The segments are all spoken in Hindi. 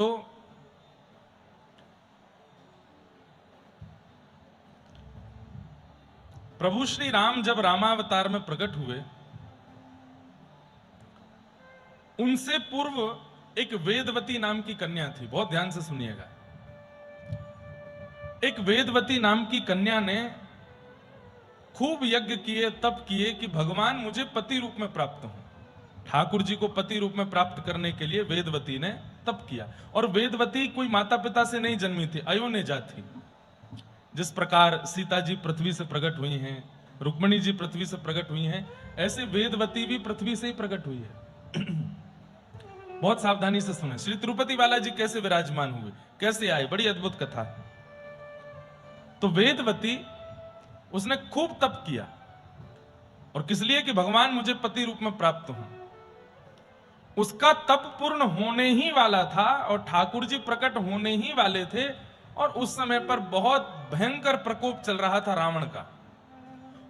तो प्रभु श्री राम जब रामावतार में प्रकट हुए, उनसे पूर्व एक वेदवती नाम की कन्या थी। बहुत ध्यान से सुनिएगा। एक वेदवती नाम की कन्या ने खूब यज्ञ किए, तप किए कि भगवान मुझे पति रूप में प्राप्त हो। ठाकुर जी को पति रूप में प्राप्त करने के लिए वेदवती ने तप किया। और वेदवती कोई माता पिता से नहीं जन्मी थी, अयोनिजा थी। जिस प्रकार सीता जी पृथ्वी से प्रकट हुई हैं, रुक्मिणी जी पृथ्वी से प्रकट हुई हैं, ऐसे वेदवती भी पृथ्वी से ही प्रकट हुई है। बहुत सावधानी से सुने। श्री तिरुपति बालाजी कैसे विराजमान हुए, कैसे आए, बड़ी अद्भुत कथा। तो वेदवती उसने खूब तप किया, और किस लिए कि भगवान मुझे पति रूप में प्राप्त हो। उसका तप पूर्ण होने ही वाला था और ठाकुर जी प्रकट होने ही वाले थे। और उस समय पर बहुत भयंकर प्रकोप चल रहा था रावण का।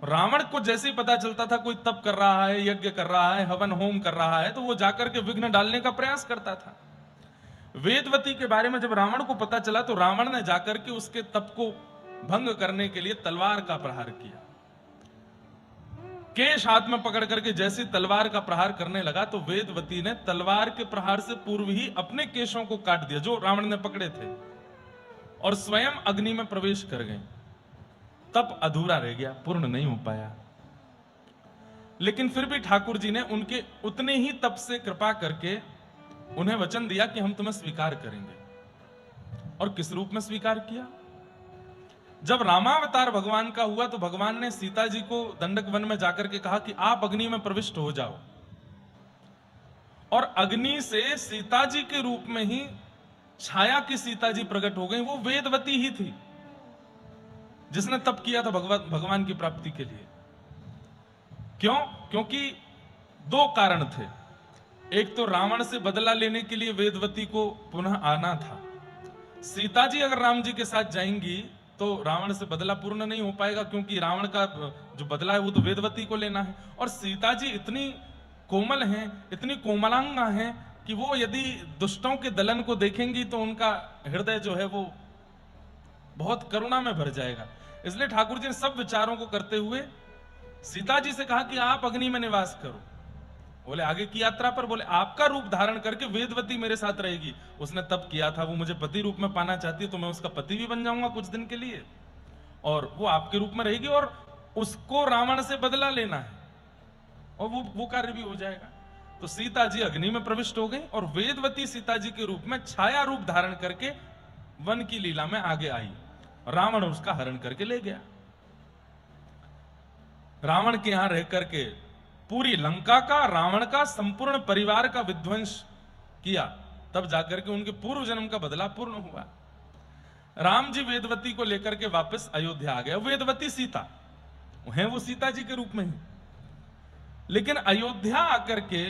रावण को जैसे ही पता चलता था कोई तप कर रहा है, यज्ञ कर रहा है, हवन होम कर रहा है, तो वो जाकर के विघ्न डालने का प्रयास करता था। वेदवती के बारे में जब रावण को पता चला तो रावण ने जाकर के उसके तप को भंग करने के लिए तलवार का प्रहार किया। केश हाथ में पकड़ करके जैसे तलवार का प्रहार करने लगा तो वेदवती ने तलवार के प्रहार से पूर्व ही अपने केशों को काट दिया जो रावण ने पकड़े थे, और स्वयं अग्नि में प्रवेश कर गए। तप अधूरा रह गया, पूर्ण नहीं हो पाया। लेकिन फिर भी ठाकुर जी ने उनके उतने ही तप से कृपा करके उन्हें वचन दिया कि हम तुम्हें स्वीकार करेंगे। और किस रूप में स्वीकार किया? जब रामावतार भगवान का हुआ तो भगवान ने सीता जी को दंडक वन में जाकर के कहा कि आप अग्नि में प्रविष्ट हो जाओ। और अग्नि से सीता जी के रूप में ही छाया की सीता जी प्रकट हो गई। वो वेदवती ही थी जिसने तप किया था भगवान की प्राप्ति के लिए। क्यों? क्योंकि दो कारण थे। एक तो रावण से बदला लेने के लिए वेदवती को पुनः आना था। सीता जी अगर राम जी के साथ जाएंगी तो रावण से बदला पूर्ण नहीं हो पाएगा, क्योंकि रावण का जो बदला है वो तो वेदवती को लेना है। और सीता जी इतनी कोमल हैं, इतनी कोमलांगा हैं कि वो यदि दुष्टों के दलन को देखेंगी तो उनका हृदय जो है वो बहुत करुणा में भर जाएगा। इसलिए ठाकुर जी ने सब विचारों को करते हुए सीता जी से कहा कि आप अग्नि में निवास करो। बोले आगे की यात्रा पर बोले आपका रूप धारण करके वेदवती मेरे साथ रहेगी। उसने तप किया था, वो मुझे पति रूप में पाना चाहती है, तो मैं उसका पति भी बन जाऊंगा कुछ दिन के लिए, और वो आपके रूप में रहेगी, और उसको रावण से बदला लेना है, और वो कार्य भी हो जाएगा। तो सीता जी अग्नि में प्रविष्ट हो गई और वेदवती सीता जी के रूप में छाया रूप धारण करके वन की लीला में आगे आई। रावण उसका हरण करके ले गया। रावण के यहां रह करके पूरी लंका का, रावण का संपूर्ण परिवार का विध्वंस किया। तब जाकर के उनके पूर्व जन्म का बदला पूर्ण हुआ। राम जी वेदवती को लेकर के वापस अयोध्या आ गए। वेदवती सीता है, वो सीता जी के रूप में ही। लेकिन अयोध्या आकर के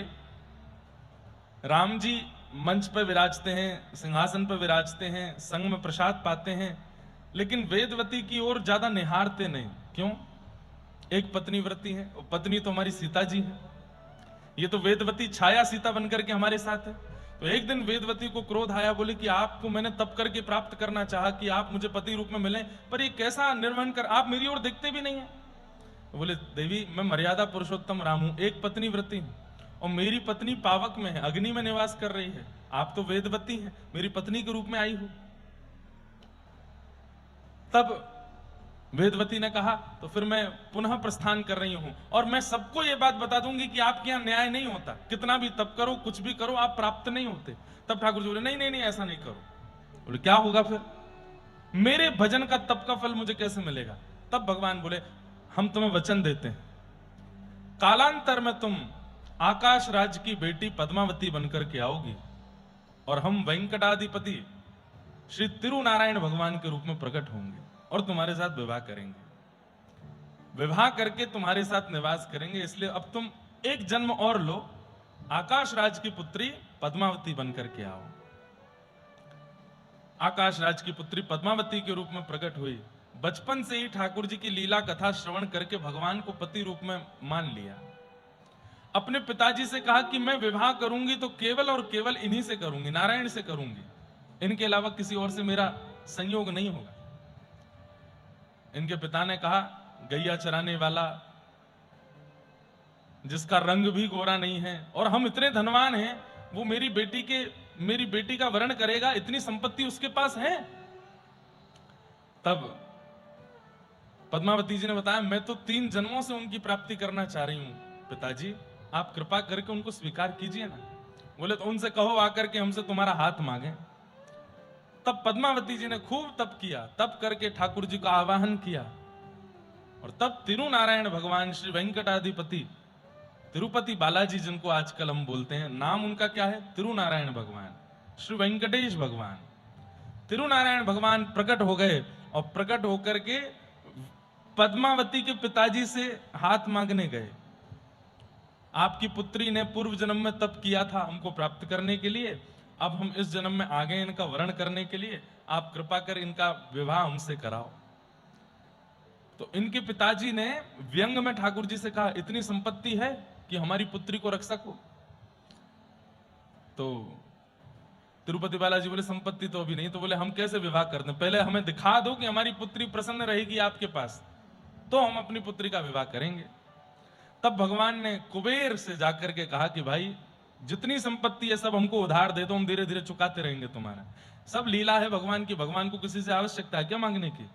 राम जी मंच पर विराजते हैं, सिंहासन पर विराजते हैं, संग में प्रसाद पाते हैं, लेकिन वेदवती की ओर ज्यादा निहारते नहीं। क्यों? एक पत्नी व्रती है, पत्नी तो हमारी सीता जी है। ये तो वेदवती छाया सीता बनकर के हमारे साथ है। तो एक दिन वेदवती को क्रोध आया, बोले कि आपको मैंने तप करके प्राप्त करना चाहा कि आप मुझे पति रूप में मिलें, पर ये कैसा निर्वहन कर, आप मेरी ओर देखते भी नहीं है। तो बोले देवी मैं मर्यादा पुरुषोत्तम राम हूं, एक पत्नी व्रती हूं, और मेरी पत्नी पावक में है, अग्नि में निवास कर रही है। आप तो वेदवती हैं, मेरी पत्नी के रूप में आई हो। तब वेदवती ने कहा तो फिर मैं पुनः प्रस्थान कर रही हूं, और मैं सबको यह बात बता दूंगी कि आपके यहां न्याय नहीं होता, कितना भी तप करो, कुछ भी करो, आप प्राप्त नहीं होते। तब ठाकुर जी बोले नहीं नहीं नहीं, ऐसा नहीं करो। बोले क्या होगा फिर? मेरे भजन का तप का फल मुझे कैसे मिलेगा? तब भगवान बोले हम तुम्हें वचन देते हैं, कालांतर में तुम आकाश राज की बेटी पद्मावती बनकर के आओगी, और हम वेंकटाधिपति श्री तिरुनारायण भगवान के रूप में प्रकट होंगे और तुम्हारे साथ विवाह करेंगे। विवाह करके तुम्हारे साथ निवास करेंगे। इसलिए अब तुम एक जन्म और लो, आकाश राज की पुत्री पद्मावती बनकर के आओ। आकाश राज की पुत्री पद्मावती के रूप में प्रकट हुई। बचपन से ही ठाकुर जी की लीला कथा श्रवण करके भगवान को पति रूप में मान लिया। अपने पिताजी से कहा कि मैं विवाह करूंगी तो केवल और केवल इन्हीं से करूंगी, नारायण से करूंगी। इनके अलावा किसी और से मेरा संयोग नहीं होगा। इनके पिता ने कहा, गैया चराने वाला जिसका रंग भी गोरा नहीं है और हम इतने धनवान हैं, वो मेरी बेटी का वरण करेगा, इतनी संपत्ति उसके पास है। तब पद्मावती जी ने बताया, मैं तो 3 जन्मों से उनकी प्राप्ति करना चाह रही हूं पिताजी, आप कृपा करके उनको स्वीकार कीजिए ना। बोले तो उनसे कहो आकर के हमसे तुम्हारा हाथ मांगे। तब पद्मावती जी ने खूब तप किया, तप करके ठाकुर जी का आवाहन किया और तब तिरुनारायण भगवान श्री वेंकटाधिपति तिरुपति बालाजी, जिनको आजकल हम बोलते हैं, नाम उनका क्या है? तिरुनारायण भगवान, श्री वेंकटेश भगवान, तिरुनारायण भगवान प्रकट हो गए और प्रकट होकर के पद्मावती के पिताजी से हाथ मांगने गए। आपकी पुत्री ने पूर्व जन्म में तप किया था हमको प्राप्त करने के लिए, अब हम इस जन्म में आ गए इनका वरण करने के लिए, आप कृपा कर इनका विवाह हमसे कराओ। तो इनके पिताजी ने व्यंग में ठाकुर जी से कहा, इतनी संपत्ति है कि हमारी पुत्री को रख सको? तो तिरुपति बालाजी बोले, संपत्ति तो अभी नहीं। तो बोले, हम कैसे विवाह कर दें? पहले हमें दिखा दो कि हमारी पुत्री प्रसन्न रहेगी आपके पास, तो हम अपनी पुत्री का विवाह करेंगे। तब भगवान ने कुबेर से जाकर के कहा कि भाई, जितनी संपत्ति है सब हमको उधार दे दो, हम धीरे धीरे चुकाते रहेंगे तुम्हारा। सब लीला है भगवान की, भगवान को किसी से आवश्यकता है क्या मांगने की?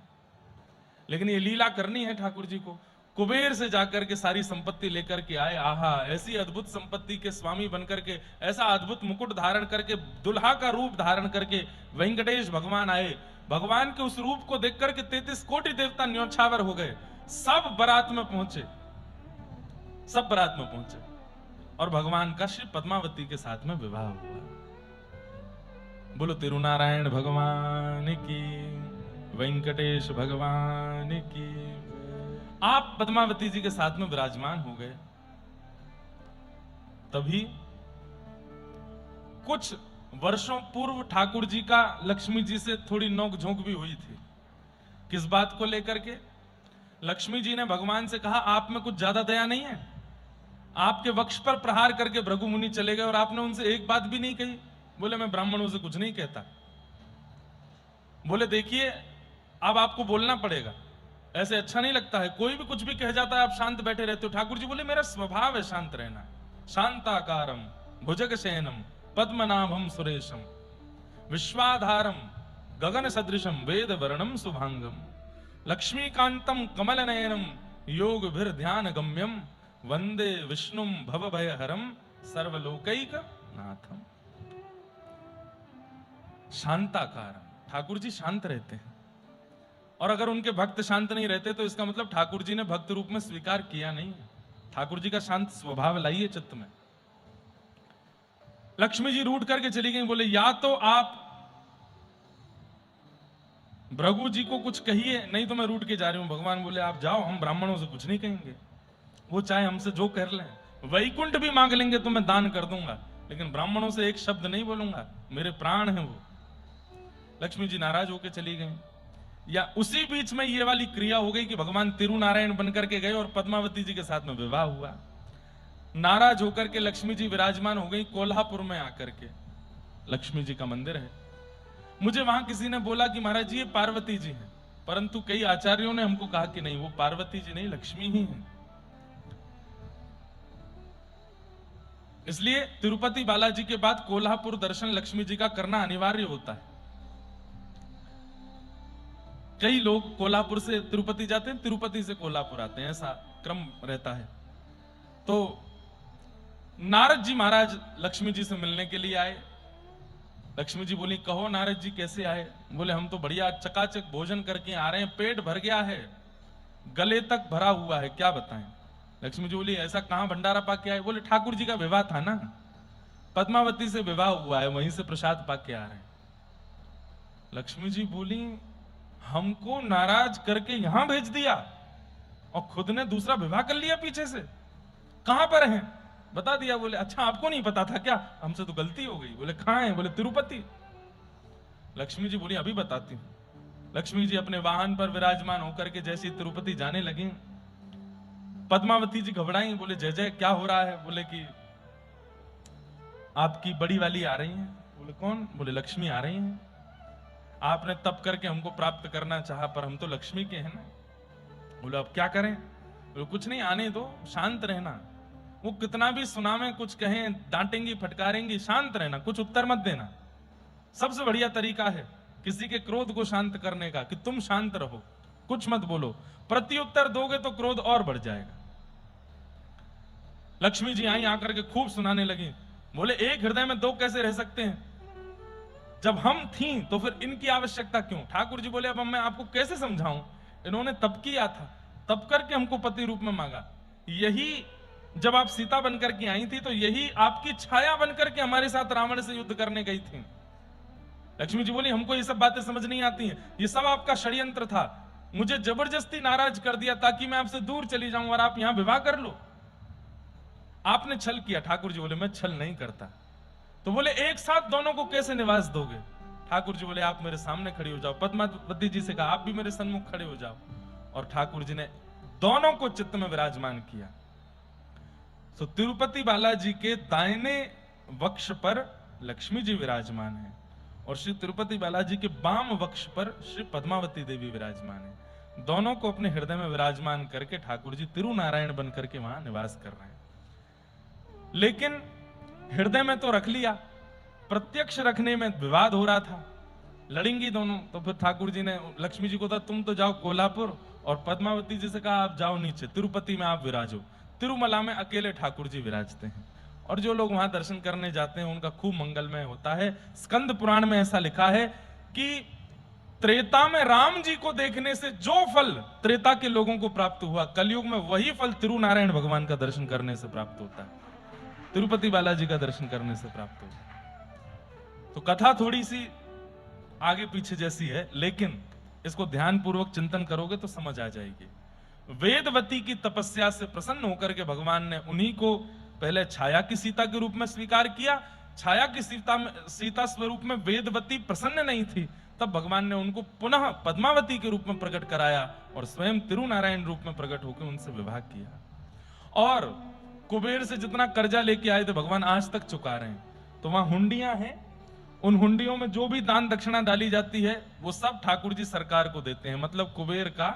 लेकिन ये लीला करनी है ठाकुर जी को। कुबेर से जाकर के सारी संपत्ति लेकर के आए। आहा, ऐसी अद्भुत संपत्ति के स्वामी बनकर के, ऐसा अद्भुत मुकुट धारण करके, दुल्हा का रूप धारण करके वेंकटेश भगवान आए। भगवान के उस रूप को देख करके 33 कोटि देवता न्योछावर हो गए। सब बारात में पहुंचे, सब बारात में पहुंचे और भगवान का श्री पद्मावती के साथ में विवाह हुआ। बोलो तिरुनारायण भगवान की, वेंकटेश भगवान की। आप पद्मावती जी के साथ में विराजमान हो गए। तभी कुछ वर्षों पूर्व ठाकुर जी का लक्ष्मी जी से थोड़ी नोक-झोंक भी हुई थी। किस बात को लेकर के? लक्ष्मी जी ने भगवान से कहा, आप में कुछ ज्यादा दया नहीं है? आपके वक्ष पर प्रहार करके भृगु मुनि चले गए और आपने उनसे एक बात भी नहीं कही। बोले, मैं ब्राह्मणों से कुछ नहीं कहता। बोले, देखिए अब आपको बोलना पड़ेगा, ऐसे अच्छा नहीं लगता है, कोई भी कुछ भी कह जाता है आप शांत बैठे रहते हो। ठाकुर जी बोले, मेरा स्वभाव है शांत रहना। शांताकारम भुजगशयनम पद्मनाभम सुरेशम विश्वाधारम गगन सदृशम वेद वर्णम शुभांगम लक्ष्मीकांतम कमल नयनम योग भीर ध्यान गम्यम वंदे विष्णुम भव भयहरम सर्वलोकैक नाथम। शांताकारम, ठाकुर जी शांत रहते हैं। और अगर उनके भक्त शांत नहीं रहते तो इसका मतलब ठाकुर जी ने भक्त रूप में स्वीकार किया नहीं। ठाकुर जी का शांत स्वभाव लाइए चित्त में। लक्ष्मी जी रूठ करके चली गई। बोले, या तो आप भृगु जी को कुछ कहिए, नहीं तो मैं रूठ के जा रही हूं। भगवान बोले, आप जाओ, हम ब्राह्मणों से कुछ नहीं कहेंगे, वो चाहे हमसे जो कर लें, वैकुंठ भी मांग लेंगे तो मैं दान कर दूंगा, लेकिन ब्राह्मणों से एक शब्द नहीं बोलूंगा, मेरे प्राण हैं वो। लक्ष्मी जी नाराज होकर चली गई। या उसी बीच में ये वाली क्रिया हो गई कि भगवान तिरुनारायण बनकर के गए और पद्मावती जी के साथ में विवाह हुआ। नाराज होकर के लक्ष्मी जी विराजमान हो गई कोल्हापुर में आकर के। लक्ष्मी जी का मंदिर है। मुझे वहां किसी ने बोला कि महाराज जी ये पार्वती जी हैं, परंतु कई आचार्यों ने हमको कहा कि नहीं, वो पार्वती जी नहीं, लक्ष्मी ही है। इसलिए तिरुपति बालाजी के बाद कोल्हापुर दर्शन लक्ष्मी जी का करना अनिवार्य होता है। कई लोग कोल्हापुर से तिरुपति जाते हैं, तिरुपति से कोल्हापुर आते हैं, ऐसा क्रम रहता है। तो नारद जी महाराज लक्ष्मी जी से मिलने के लिए आए। लक्ष्मी जी बोली, कहो नारद जी कैसे आए? बोले, हम तो बढ़िया चकाचक भोजन करके आ रहे हैं, पेट भर गया है, गले तक भरा हुआ है, क्या बताएं। लक्ष्मी जी बोली, ऐसा कहां भंडारा पाके आए? बोले, ठाकुर जी का विवाह था ना, पद्मावती से विवाह हुआ है, वहीं से प्रसाद पाके आ रहे हैं। लक्ष्मी जी बोली, हमको नाराज करके यहां भेज दिया और खुद ने दूसरा विवाह कर लिया पीछे से, कहां पर हैं? बता दिया। बोले, अच्छा आपको नहीं पता था क्या? हमसे तो गलती हो गई। बोले, कहां है? बोले, तिरुपति। लक्ष्मी जी बोली, अभी बताती हूं। लक्ष्मी जी अपने वाहन पर विराजमान होकर के जैसे तिरुपति जाने लगे, पद्मावती जी घबराई। बोले, जय जय, क्या हो रहा है? बोले कि आपकी बड़ी वाली आ रही है। बोले, कौन? बोले, लक्ष्मी आ रही है। आपने तप करके हमको प्राप्त करना चाहा, पर हम तो लक्ष्मी के हैं ना। बोले अब क्या करें? बोले कुछ नहीं, आने दो, शांत रहना। वो कितना भी सुनावे, कुछ कहें, डांटेंगी, फटकारेंगी, शांत रहना, कुछ उत्तर मत देना। सबसे बढ़िया तरीका है किसी के क्रोध को शांत करने का कि तुम शांत रहो, कुछ मत बोलो। प्रत्युत्तर दोगे तो क्रोध और बढ़ जाएगा। लक्ष्मी जी आई, आकर के खूब सुनाने लगी। बोले एक हृदय में दो कैसे रह सकते हैं? जब हम थी तो फिर इनकी आवश्यकता क्यों? ठाकुर जी बोले अब मैं आपको कैसे समझाऊं, इन्होंने तप किया था, तप करके हमको पति रूप में मांगा। यही जब आप सीता बनकर के आई थी तो यही आपकी छाया बनकर के हमारे साथ रावण से युद्ध करने गई थी। लक्ष्मी जी बोली हमको ये सब बातें समझ नहीं आती हैं, ये सब आपका षड्यंत्र था, मुझे जबरदस्ती नाराज कर दिया ताकि मैं आपसे दूर चली जाऊं और आप यहां विवाह कर लो। आपने छल किया। ठाकुर जी बोले मैं छल नहीं करता। तो बोले एक साथ दोनों को कैसे निवास दोगे? ठाकुर जी बोले आप मेरे सामने खड़ी हो जाओ। पद्मावती जी से कहा आप भी मेरे सन्मुख खड़े हो जाओ। और ठाकुर जी ने दोनों को चित्त में विराजमान किया। तो तिरुपति बालाजी के दाहिने वक्ष पर लक्ष्मी जी विराजमान है और श्री तिरुपति बालाजी के बाम वक्ष पर श्री पद्मावती देवी विराजमान है। दोनों को अपने हृदय में विराजमान करके ठाकुर जी तिरुनारायण बनकर के वहां निवास कर रहे हैं। लेकिन हृदय में तो रख लिया, प्रत्यक्ष रखने में विवाद हो रहा था, लड़ेंगी दोनों। तो फिर ठाकुर जी ने लक्ष्मी जी को कहा तुम तो जाओ कोल्हापुर, और पद्मावती जी से कहा आप जाओ नीचे तिरुपति में, आप विराजो। तिरुमला में अकेले ठाकुर जी विराजते हैं और जो लोग वहां दर्शन करने जाते हैं उनका खूब मंगलमय होता है। स्कंद पुराण में ऐसा लिखा है कि त्रेता में राम जी को देखने से जो फल त्रेता के लोगों को प्राप्त हुआ, कलयुग में वही फल तिरुनारायण भगवान का दर्शन करने से प्राप्त होता है, तिरुपति बालाजी का दर्शन करने से प्राप्त होता है। तो कथा थोड़ी सी आगे पीछे जैसी है, लेकिन इसको ध्यान पूर्वक चिंतन करोगे तो समझ आ जाएगी। वेदवती की तपस्या से प्रसन्न होकर के भगवान ने उन्हीं को पहले छाया की सीता के रूप में स्वीकार किया। छाया की सीता स्वरूप में वेदवती प्रसन्न नहीं थी, तब भगवान ने उनको पुनः पद्मावती के रूप में प्रकट कराया और स्वयं तिरुनारायण रूप में प्रकट होकर उनसे विवाह किया। और कुबेर से जितना कर्जा लेके आए थे भगवान आज तक चुका रहे हैं। तो वहां हुंडियां हैं, उन हुंडियों में जो भी दान दक्षिणा डाली जाती है वो सब ठाकुर जी सरकार को देते हैं। मतलब कुबेर का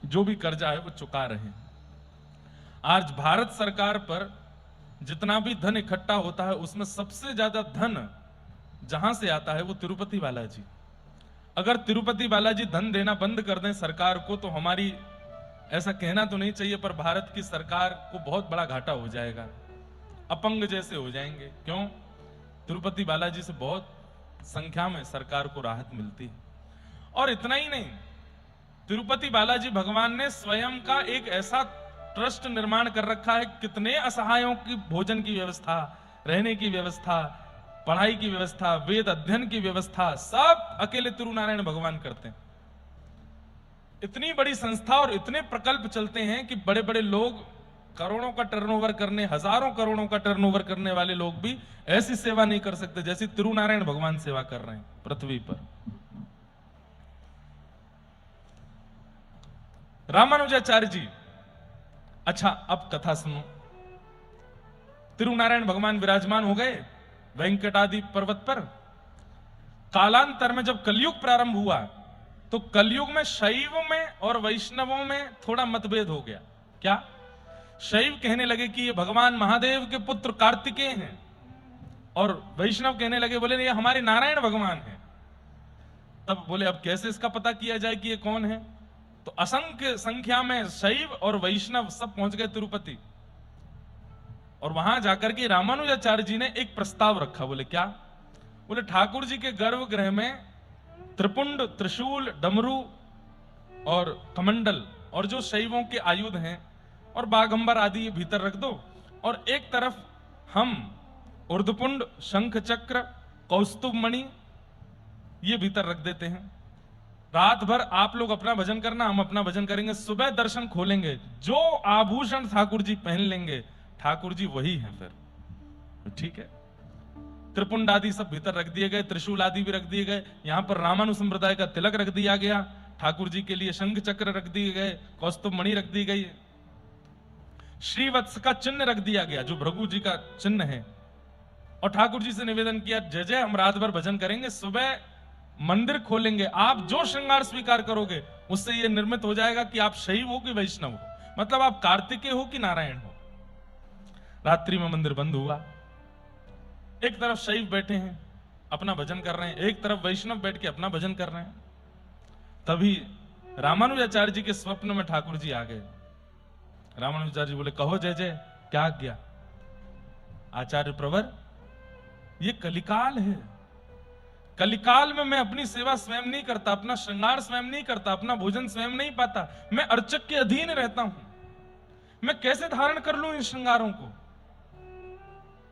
जो भी कर्जा है वो चुका रहे हैं। आज भारत सरकार पर जितना भी धन इकट्ठा होता है उसमें सबसे ज्यादा धन जहां से आता है वो तिरुपति बालाजी। अगर तिरुपति बालाजी धन देना बंद कर दें सरकार को तो हमारी, ऐसा कहना तो नहीं चाहिए, पर भारत की सरकार को बहुत बड़ा घाटा हो जाएगा, अपंग जैसे हो जाएंगे। क्यों? तिरुपति बालाजी से बहुत संख्या में सरकार को राहत मिलती है। और इतना ही नहीं, तिरुपति बालाजी भगवान ने स्वयं का एक ऐसा ट्रस्ट निर्माण कर रखा है, कितने असहायों की भोजन की व्यवस्था, रहने की व्यवस्था, पढ़ाई की व्यवस्था, वेद अध्ययन की व्यवस्था, सब अकेले तिरुनारायण भगवान करते हैं। इतनी बड़ी संस्था और इतने प्रकल्प चलते हैं कि बड़े बड़े लोग, करोड़ों का टर्नओवर करने, हजारों करोड़ों का टर्नओवर करने वाले लोग भी ऐसी सेवा नहीं कर सकते जैसी तिरुनारायण भगवान सेवा कर रहे हैं पृथ्वी पर। रामानुजाचार्य जी, अच्छा अब कथा सुनो। तिरुनारायण भगवान विराजमान हो गए वेंकटादि पर्वत पर। कालांतर में जब कलयुग प्रारंभ हुआ तो कलयुग में शैव में और वैष्णवों में थोड़ा मतभेद हो गया। क्या? शैव कहने लगे कि ये भगवान महादेव के पुत्र कार्तिकेय हैं, और वैष्णव कहने लगे, बोले ये हमारे नारायण भगवान हैं। तब बोले अब कैसे इसका पता किया जाए कि ये कौन है? तो असंख्य संख्या में शैव और वैष्णव सब पहुंच गए तिरुपति, और वहां जाकर के रामानुजाचार्य जी ने एक प्रस्ताव रखा। बोले क्या? बोले ठाकुर जी के गर्भगृह में त्रिपुंड, त्रिशूल, डमरू और कमंडल और जो शैवों के आयुध हैं और बाघंबर आदि ये भीतर रख दो, और एक तरफ हम ऊर्ध्वपुंड, शंख चक्र, कौस्तुभ मणि ये भीतर रख देते हैं। रात भर आप लोग अपना भजन करना, हम अपना भजन करेंगे। सुबह दर्शन खोलेंगे, जो आभूषण ठाकुर जी पहन लेंगे ठाकुर जी वही हैं फिर। ठीक है। त्रिपुंड आदि सब भीतर रख दिए गए, त्रिशूल आदि भी रख दिए गए। यहां पर रामानु संप्रदाय का तिलक रख दिया गया, ठाकुर जी के लिए शंख चक्र रख दिए गए, कौस्तुभ मणि रख दी गई, श्रीवत्स का चिन्ह रख दिया गया जो भृगु जी का चिन्ह है। और ठाकुर जी से निवेदन किया, जय जय हम रात भर भजन करेंगे, सुबह मंदिर खोलेंगे, आप जो श्रृंगार स्वीकार करोगे उससे यह निर्मित हो जाएगा कि आप शैव हो कि वैष्णव हो, मतलब आप कार्तिकेय हो कि नारायण हो। रात्रि में मंदिर बंद हुआ, एक तरफ शैव बैठे हैं अपना भजन कर रहे हैं, एक तरफ वैष्णव बैठ के अपना भजन कर रहे हैं। तभी रामानुजाचार्य जी के स्वप्न में ठाकुर जी आ गए। रामानुजाचार्य जी बोले, कहो जय जय, क्या आज्ञा? आचार्य प्रवर, ये कलिकाल है, कलिकाल में मैं अपनी सेवा स्वयं नहीं करता, अपना श्रृंगार स्वयं नहीं करता, अपना भोजन स्वयं नहीं पाता, मैं अर्चक के अधीन रहता हूं, मैं कैसे धारण कर लूं इन श्रृंगारों को?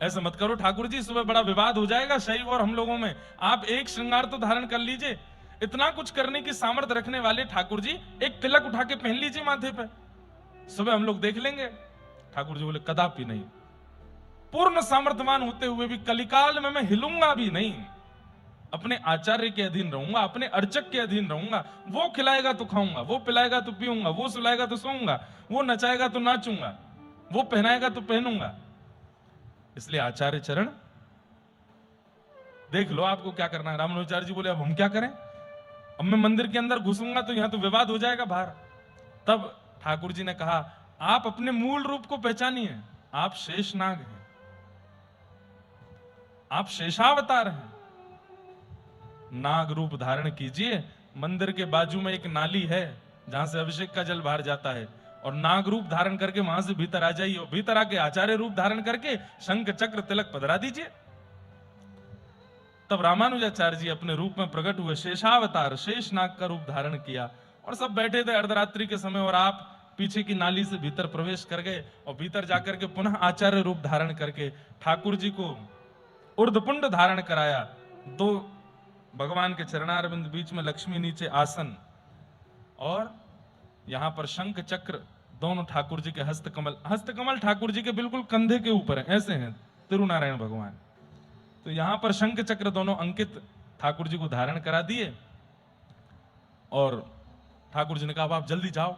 ऐसा मत करो ठाकुर जी, सुबह बड़ा विवाद हो जाएगा शैव और हम लोगों में, आप एक श्रृंगार तो धारण कर लीजिए। इतना कुछ करने की सामर्थ्य रखने वाले ठाकुर जी, एक तिलक उठा के पहन लीजिए माथे पे, सुबह हम लोग देख लेंगे। ठाकुर जी बोले, कदापि नहीं, पूर्ण सामर्थ्यवान होते हुए भी कलिकाल में मैं हिलूंगा भी नहीं, अपने आचार्य के अधीन रहूंगा, अपने अर्चक के अधीन रहूंगा। वो खिलाएगा तो खाऊंगा, वो पिलाएगा तो पीऊंगा, वो सुलाएगा तो सोऊंगा, वो नचाएगा तो नाचूंगा, वो पहनाएगा तो पहनूंगा। इसलिए आचार्य चरण देख लो आपको क्या करना है। रामानुजाचार्य जी बोले, अब हम क्या करें? अब मैं मंदिर के अंदर घुसूंगा तो यहां तो विवाद हो जाएगा बाहर। तब ठाकुर जी ने कहा, आप अपने मूल रूप को पहचानिए, आप शेषनाग हैं, आप शेषावतार हैं। नाग रूप धारण कीजिए, मंदिर के बाजू में एक नाली है जहां से अभिषेक का जल बाहर जाता है, और नाग रूप धारण करके वहां से भीतर आ जाइए, और भीतर आके आचार्य रूप धारण करके शंख चक्र तिलक पधरा दीजिए। तब रामानुजाचार्य जी अपने रूप में प्रकट हुए, शेषावतार, शेषनाग का रूप धारण किया, और सब बैठे थे अर्धरात्रि के समय, और आप पीछे की नाली से भीतर प्रवेश कर गए, और भीतर जाकर के पुनः आचार्य रूप धारण करके ठाकुर जी को ऊर्ध्वपुंड धारण कराया। दो भगवान के चरणारविंद, बीच में लक्ष्मी, नीचे आसन, और यहां पर शंख चक्र दोनों ठाकुर जी के हस्तकमल, हस्तकमल ठाकुर जी के बिल्कुल कंधे के ऊपर है, ऐसे हैं तिरुनारायण भगवान। तो यहां पर शंख चक्र दोनों अंकित ठाकुर जी को धारण करा दिए, और ठाकुर जी ने कहा, अब आप जल्दी जाओ।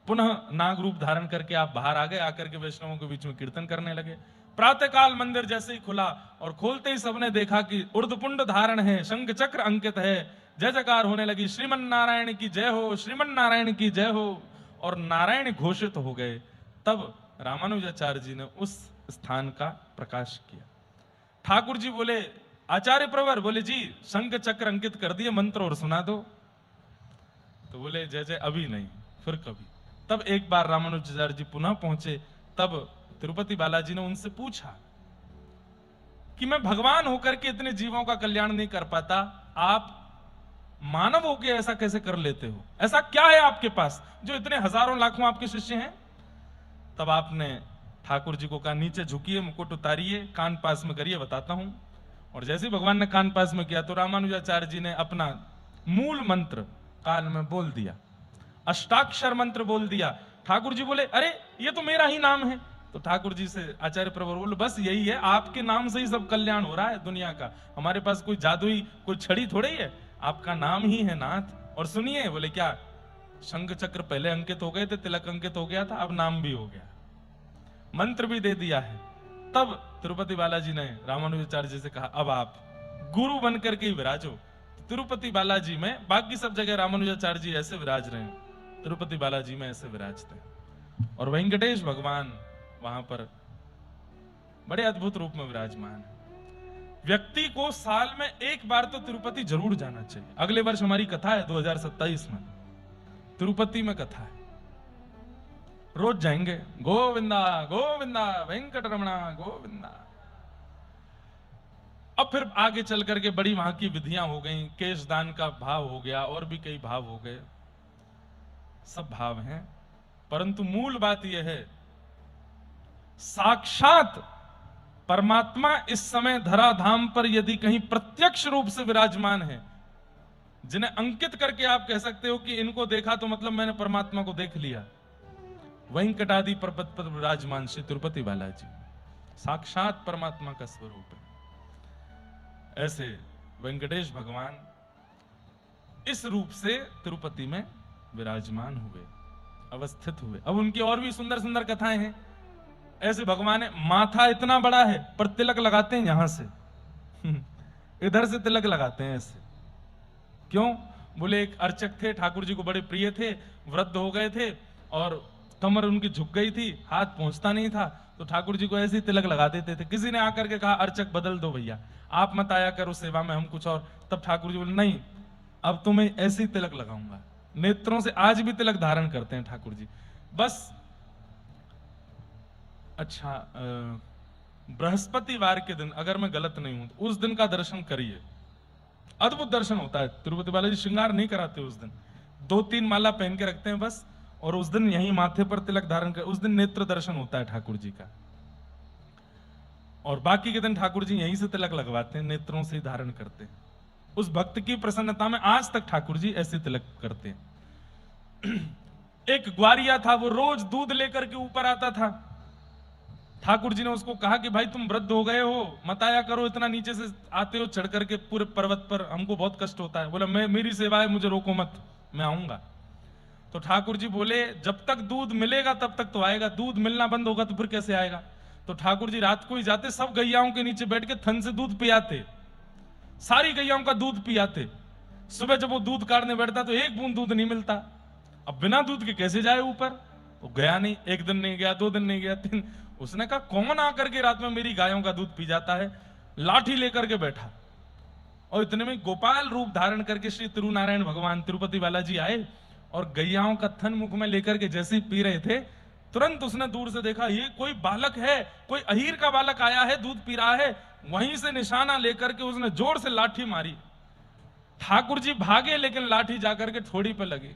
पुनः नाग रूप धारण करके आप बाहर आ गए, आकर के वैष्णवों के बीच में कीर्तन करने लगे। प्रातःकाल मंदिर जैसे ही खुला, और खोलते ही सबने देखा कि ऊर्ध्वपुंड धारण है, शंख चक्र अंकित है, जय जयकार होने लगी, श्रीमन नारायण की जय हो, श्रीमन नारायण की जय हो, और नारायण घोषित हो गए। तब रामानुजाचार्य जी ने उस स्थान का प्रकाश किया। ठाकुर जी बोले, आचार्य प्रवर, बोले जी शंख चक्र अंकित कर दिए, मंत्र और सुना दो। तो बोले, जय जय, अभी नहीं, फिर कभी। तब एक बार रामानुजाचार्य जी पुनः पहुंचे, तब तिरुपति बालाजी ने उनसे पूछा कि मैं भगवान होकर के इतने जीवों का कल्याण नहीं कर पाता, आप मानव होकर ऐसा कैसे कर लेते हो? ऐसा क्या है आपके पास जो इतने हजारों लाखों आपके शिष्य हैं? तब आपने ठाकुर जी को कहा, नीचे झुकिए, मुकुट उतारिए, कान पास में करिए, बताता हूं। और जैसे भगवान ने कान पास में किया तो रामानुजाचार्य जी ने अपना मूल मंत्र कान में बोल दिया, अष्टाक्षर मंत्र बोल दिया। ठाकुर जी बोले, अरे ये तो मेरा ही नाम है। तो ठाकुर जी से आचार्य प्रवर बोले, बस यही है, आपके नाम से ही सब कल्याण हो रहा है दुनिया का, हमारे पास कोई जादुई कोई छड़ी थोड़ी है, आपका नाम ही है नाथ। और सुनिए, बोले क्या? शंख चक्र पहले अंकित हो गए थे, तिलक अंकित हो गया था, अब नाम भी हो गया, मंत्र भी दे दिया है। तब तिरुपति बालाजी ने रामानुजाचार्य जी से कहा, अब आप गुरु बनकर के ही विराजो। तिरुपति बालाजी में, बाकी सब जगह रामानुजाचार्य जी ऐसे विराज रहे हैं, तिरुपति बालाजी में ऐसे विराजते हैं। और वेंकटेश भगवान वहां पर बड़े अद्भुत रूप में विराजमान है। व्यक्ति को साल में एक बार तो तिरुपति जरूर जाना चाहिए। अगले वर्ष हमारी कथा है 2027 में, तिरुपति में कथा है, रोज जाएंगे, गोविंदा गोविंदा वेंकट रमणा गोविंदा। अब फिर आगे चल करके बड़ी वहां की विधियां हो गई, केश दान का भाव हो गया, और भी कई भाव हो गए, सब भाव हैं, परंतु मूल बात यह है, साक्षात परमात्मा इस समय धराधाम पर यदि कहीं प्रत्यक्ष रूप से विराजमान है, जिन्हें अंकित करके आप कह सकते हो कि इनको देखा तो मतलब मैंने परमात्मा को देख लिया, वेंकटादि पर्वत पर विराजमान श्री तिरुपति बालाजी साक्षात परमात्मा का स्वरूप है। ऐसे वेंकटेश भगवान इस रूप से तिरुपति में विराजमान हुए, अवस्थित हुए। अब उनकी और भी सुंदर सुंदर कथाएं हैं। ऐसे भगवान है, माथा इतना बड़ा है पर तिलक लगाते हैं यहां से इधर से तिलक लगाते हैं ऐसे, क्यों? बोले एक अर्चक थे, ठाकुर जी को बड़े प्रिय थे, वृद्ध हो गए थे और कमर उनकी झुक गई थी, हाथ पहुंचता नहीं था, तो ठाकुर जी को ऐसे ही तिलक लगा देते थे। किसी ने आकर के कहा अर्चक बदल दो भैया, आप मत आया करो सेवा में, हम कुछ और। तब ठाकुर जी बोले नहीं, अब तो मैं ऐसे ही तिलक लगाऊंगा। नेत्रों से आज भी तिलक धारण करते हैं ठाकुर जी। बस अच्छा, बृहस्पतिवार के दिन अगर मैं गलत नहीं हूं तो उस दिन का दर्शन करिए, अद्भुत दर्शन होता है। तिरुपति बालाजी श्रृंगार नहीं कराते उस दिन, 2-3 माला पहन के रखते हैं बस, और उस दिन यही माथे पर तिलक धारण कर, उस दिन नेत्र दर्शन होता है ठाकुर जी का। और बाकी के दिन ठाकुर जी यहीं से तिलक लगवाते हैं, नेत्रों से धारण करते हैं। उस भक्त की प्रसन्नता में आज तक ठाकुर जी ऐसे तिलक करते हैं। एक ग्वारिया था, वो रोज दूध लेकर के ऊपर आता था। ठाकुर जी ने उसको कहा कि भाई तुम वृद्ध हो गए हो, मत आया करो, इतना नीचे से आते हो चढ़ करके पूरे पर्वत पर, हमको बहुत कष्ट होता है। बोला मैं, मेरी सेवा है, मुझे रोको मत, मैं आऊंगा। तो ठाकुर जी बोले जब तक दूध मिलेगा तब तक तो आएगा, दूध मिलना बंद होगा तो फिर कैसे आएगा? तो ठाकुर जी रात को ही जाते, सब गैयाओं के नीचे बैठ के थन से दूध पियाते, सारी गैयाओं का दूध पियाते। सुबह जब वो दूध काटने बैठता तो एक बूंद दूध नहीं मिलता। अब बिना दूध के कैसे जाए ऊपर? वो गया नहीं, एक दिन नहीं गया, 2 दिन नहीं गया, 3। उसने कहा कौन आकर के रात में मेरी गायों का दूध पी जाता है? लाठी लेकर के बैठा, और इतने में गोपाल रूप धारण करके श्री तिरुनारायण भगवान तिरुपति बालाजी आए और गैयाओं का थन मुख में लेकर के जैसे ही पी रहे थे, तुरंत उसने दूर से देखा ये कोई बालक है, कोई अहीर का बालक आया है, दूध पी रहा है। वहीं से निशाना लेकर के उसने जोर से लाठी मारी। ठाकुर जी भागे लेकिन लाठी जाकर के थोड़ी पे लगी,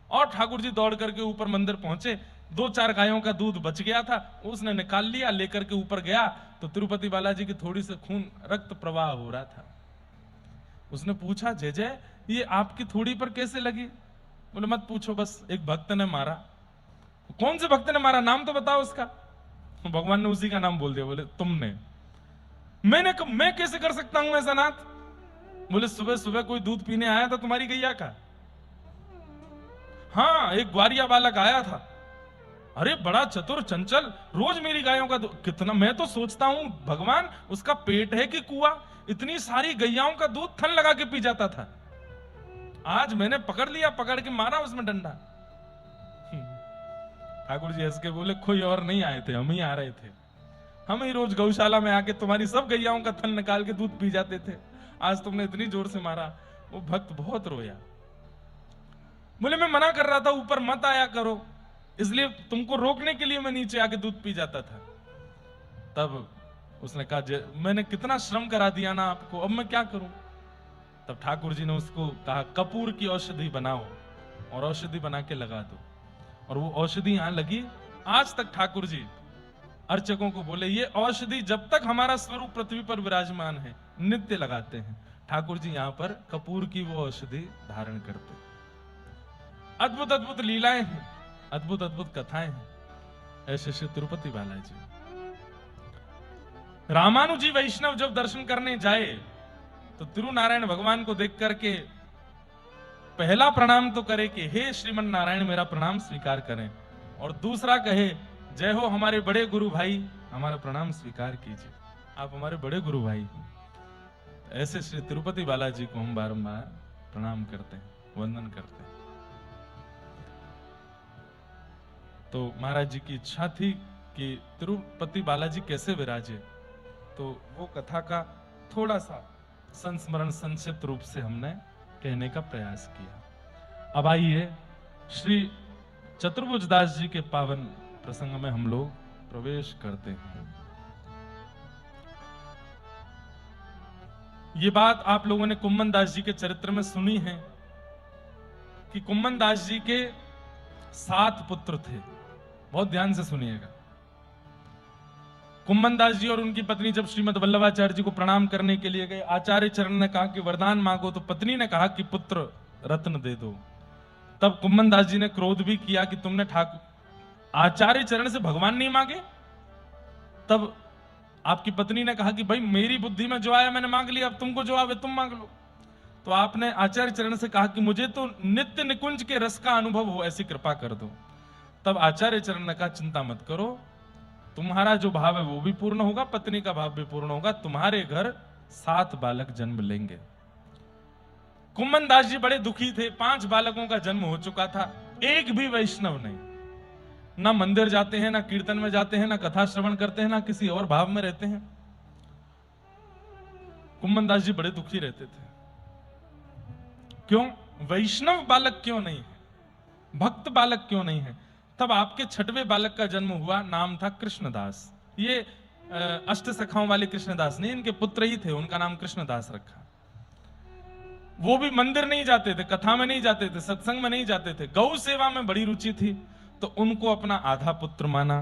और ठाकुर जी दौड़ करके ऊपर मंदिर पहुंचे। 2-4 गायों का दूध बच गया था, उसने निकाल लिया, लेकर के ऊपर गया तो तिरुपति बालाजी की थोड़ी से खून रक्त प्रवाह हो रहा था। उसने पूछा जय जय ये आपकी थोड़ी पर कैसे लगी? बोले मत पूछो, बस एक भक्त ने मारा। कौन से भक्त ने मारा? नाम तो बताओ उसका। तो भगवान ने उसी का नाम बोल दिया। बोले तुमने? मैं कैसे कर सकता हूं ऐसा नाथ? बोले सुबह सुबह कोई दूध पीने आया था तुम्हारी गैया का? हाँ, एक ग्वारिया बालक आया था। अरे बड़ा चतुर चंचल, रोज मेरी गायों का दूध। कितना, मैं तो सोचता हूं भगवान उसका पेट है कि कुआं, इतनी सारी गैयाओं का दूध थन लगा के पी जाता था। आज मैंने पकड़ लिया, पकड़ के मारा उसमें डंडा। ठाकुर जी हंस के बोले कोई और नहीं आए थे, हम ही आ रहे थे। हम ही रोज गौशाला में आके तुम्हारी सब गैयाओं का थन निकाल के दूध पी जाते थे, आज तुमने इतनी जोर से मारा। वो भक्त बहुत रोया। बोले मैं मना कर रहा था ऊपर मत आया करो, इसलिए तुमको रोकने के लिए मैं नीचे आके दूध पी जाता था। तब उसने कहा मैंने कितना श्रम करा दिया ना आपको, अब मैं क्या करूं? तब ठाकुर जी ने उसको कहा कपूर की औषधि बनाओ और औषधि बना के लगा दो। और वो औषधि यहां लगी। आज तक ठाकुर जी अर्चकों को बोले ये औषधि जब तक हमारा स्वरूप पृथ्वी पर विराजमान है नित्य लगाते हैं। ठाकुर जी यहां पर कपूर की वो औषधि धारण करते। अद्भुत अद्भुत लीलाएं हैं, अद्भुत अद्भुत कथाएं हैं ऐसे श्री तिरुपति बालाजी। रामानुजी वैष्णव जब दर्शन करने जाए तो तिरुनारायण भगवान को देख करके पहला प्रणाम तो करे कि हे श्रीमन नारायण मेरा प्रणाम स्वीकार करें, और दूसरा कहे जय हो हमारे बड़े गुरु भाई, हमारा प्रणाम स्वीकार कीजिए, आप हमारे बड़े गुरु भाई हैं। ऐसे श्री तिरुपति बालाजी को हम बारंबार प्रणाम करते हैं, वंदन करते हैं। तो महाराज जी की इच्छा थी कि तिरुपति बालाजी कैसे विराजे, तो वो कथा का थोड़ा सा संस्मरण संक्षिप्त रूप से हमने कहने का प्रयास किया। अब आइए श्री चतुर्भुजदास जी के पावन प्रसंग में हम लोग प्रवेश करते हैं। ये बात आप लोगों ने कुम्मन दास जी के चरित्र में सुनी है कि कुम्मन दास जी के 7 पुत्र थे। बहुत ध्यान से सुनिएगा। कुम्मन दास जी और उनकी पत्नी जब श्रीमद वल्लभाचार्य जी को प्रणाम करने के लिए गए, आचार्य चरण ने कहा कि वरदान मांगो, तो पत्नी ने कहा कि पुत्र रत्न दे दो। तब कुम्मन दास जी ने क्रोध भी किया कि तुमने ठाकुर आचार्य चरण से भगवान नहीं मांगे। तब आपकी पत्नी ने कहा कि भाई मेरी बुद्धि में जो आया मैंने मांग लिया, अब तुमको जो आवे तुम मांग लो। तो आपने आचार्य चरण से कहा कि मुझे तो नित्य निकुंज के रस का अनुभव हो, ऐसी कृपा कर दो। तब आचार्य चरण ने कहा चिंता मत करो, तुम्हारा जो भाव है वो भी पूर्ण होगा, पत्नी का भाव भी पूर्ण होगा, तुम्हारे घर 7 बालक जन्म लेंगे। कुम्मन दास जी बड़े दुखी थे। 5 बालकों का जन्म हो चुका था, एक भी वैष्णव नहीं। ना मंदिर जाते हैं, ना कीर्तन में जाते हैं, ना कथा श्रवण करते हैं, ना किसी और भाव में रहते हैं। कुम्मन दास जी बड़े दुखी रहते थे। क्यों? वैष्णव बालक क्यों नहीं है, भक्त बालक क्यों नहीं है? तब आपके 6वें बालक का जन्म हुआ, नाम था कृष्णदास। ये अष्ट सखाओं वाले कृष्णदास नहीं, इनके पुत्र ही थे, उनका नाम कृष्णदास रखा। वो भी मंदिर नहीं जाते थे, कथा में नहीं जाते थे, सत्संग में नहीं जाते थे, गौ सेवा में बड़ी रुचि थी, तो उनको अपना आधा पुत्र माना।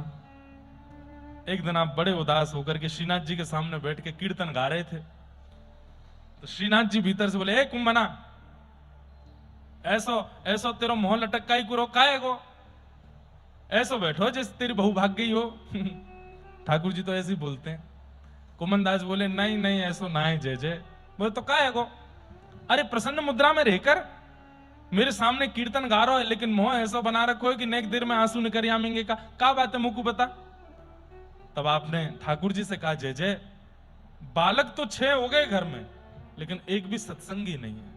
एक दिन आप बड़े उदास होकर के श्रीनाथ जी के सामने बैठ के कीर्तन गा रहे थे, तो श्रीनाथ जी भीतर से बोले, ए कुंभना, ऐसो ऐसो तेरो मोह लटक कुरो काहे गो, ऐसो बैठो जैसे तेरी बहू भाग गई हो। ठाकुर जी तो ऐसे ही बोलते हैं। कुम्मन दास बोले, नहीं नहीं ऐसो ना है जय जय। बोले तो काहे गो, अरे प्रसन्न मुद्रा में रहकर मेरे सामने कीर्तन गा रहा है, लेकिन मोह ऐसा बना रखो है कि नेक देर में आंसू निकर आमेंगे का बात है, मुझको बता। तब आपने ठाकुर जी से कहा, जय जय, बालक तो 6 हो गए घर में, लेकिन एक भी सत्संगी नहीं है।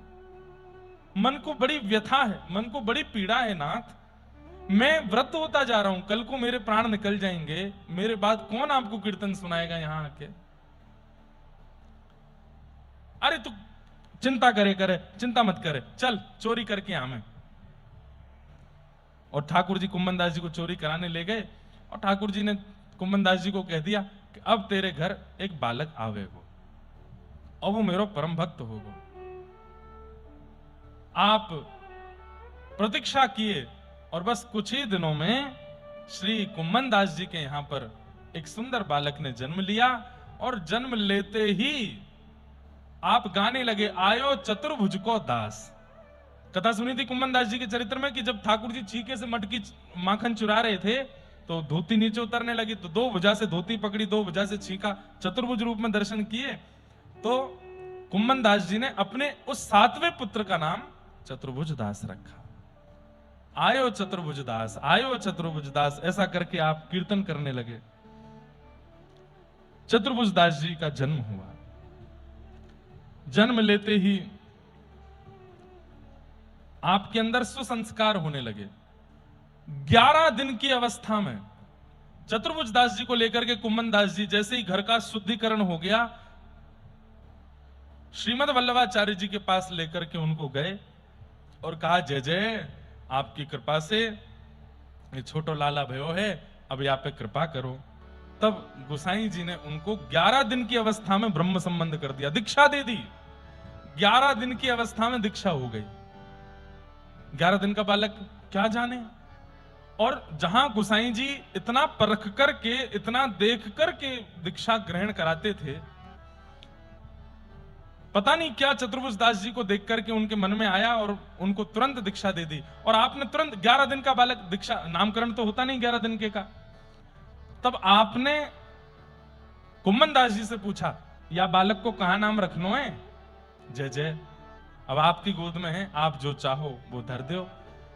मन को बड़ी व्यथा है, मन को बड़ी पीड़ा है नाथ। मैं व्रत होता जा रहा हूं, कल को मेरे प्राण निकल जाएंगे, मेरे बाद कौन आपको कीर्तन सुनाएगा यहां आके? अरे तू चिंता करे, चिंता मत करे, चल चोरी करके आवे। और ठाकुर जी कुम्मन दास जी को चोरी कराने ले गए, और ठाकुर जी ने कुम्मन दास जी को कह दिया कि अब तेरे घर एक बालक आवेगो और वो मेरो परम भक्त होगो। आप प्रतीक्षा किए और बस कुछ ही दिनों में श्री कुम्मन दास जी के यहां पर एक सुंदर बालक ने जन्म लिया, और जन्म लेते ही आप गाने लगे, आयो चतुर्भुज को दास। कथा सुनी थी कुम्मन दास जी के चरित्र में कि जब ठाकुर जी छीके से मटकी माखन चुरा रहे थे, तो धोती नीचे उतरने लगी, तो 2 भुजा से धोती पकड़ी, 2 भुजा से छीका, चतुर्भुज रूप में दर्शन किए। तो कुम्मन दास जी ने अपने उस 7वें पुत्र का नाम चतुर्भुज दास रखा। आयो चतुर्भुज दास, आयो चतुर्भुज दास, ऐसा करके आप कीर्तन करने लगे। चतुर्भुज दास जी का जन्म हुआ। जन्म लेते ही आपके अंदर सुसंस्कार होने लगे। 11 दिन की अवस्था में चतुर्भुज दास जी को लेकर के कुम्मन दास जी जैसे ही घर का शुद्धिकरण हो गया, श्रीमद वल्लभाचार्य जी के पास लेकर के उनको गए और कहा, जय जय, आपकी कृपा से ये छोटो लाला भयो है, अब यहाँ पे कृपा करो। तब गोसाई जी ने उनको 11 दिन की अवस्था में ब्रह्म संबंध कर दिया, दीक्षा दे दी। 11 दिन की अवस्था में दीक्षा हो गई। 11 दिन का बालक क्या जाने। और जहां गोसाई जी इतना परख करके, इतना देख करके दीक्षा ग्रहण कराते थे, पता नहीं क्या चतुर्भुज दास जी को देख करके उनके मन में आया और उनको तुरंत दीक्षा दे दी। और आपने तुरंत 11 दिन का बालक, दीक्षा नामकरण तो होता नहीं 11 दिन के का। तब आपने कुम्मन दास जी से पूछा, या बालक को कहां नाम रखना है? जय जय, अब आपकी गोद में है, आप जो चाहो वो धर दो।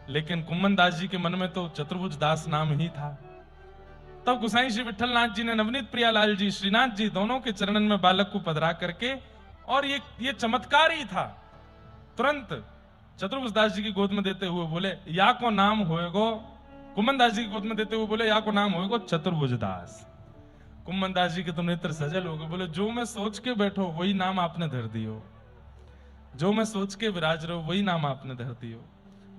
लेकिन कुम्मन दास जी के मन में तो चतुर्भुज दास नाम ही था। तब गोसाई श्री विठलनाथ जी ने नवनीत प्रियालाल जी, श्रीनाथ जी दोनों के चरणन में बालक को पधरा करके, और ये चमत्कार ही था, तुरंत चतुर्भुज दास जी की गोद में देते हुए बोले, या को नाम होएगो, कुम्मन दास जी की गोद में देते हुए बोले, या को नाम होएगो चतुर्भुज दास। कुम्मन दास जी के तो नेत्र सजल हो गए, बोले, जो मैं सोच के बैठो वही नाम आपने धर दियो, जो मैं सोच के विराज रहो वही नाम आपने धर दियो।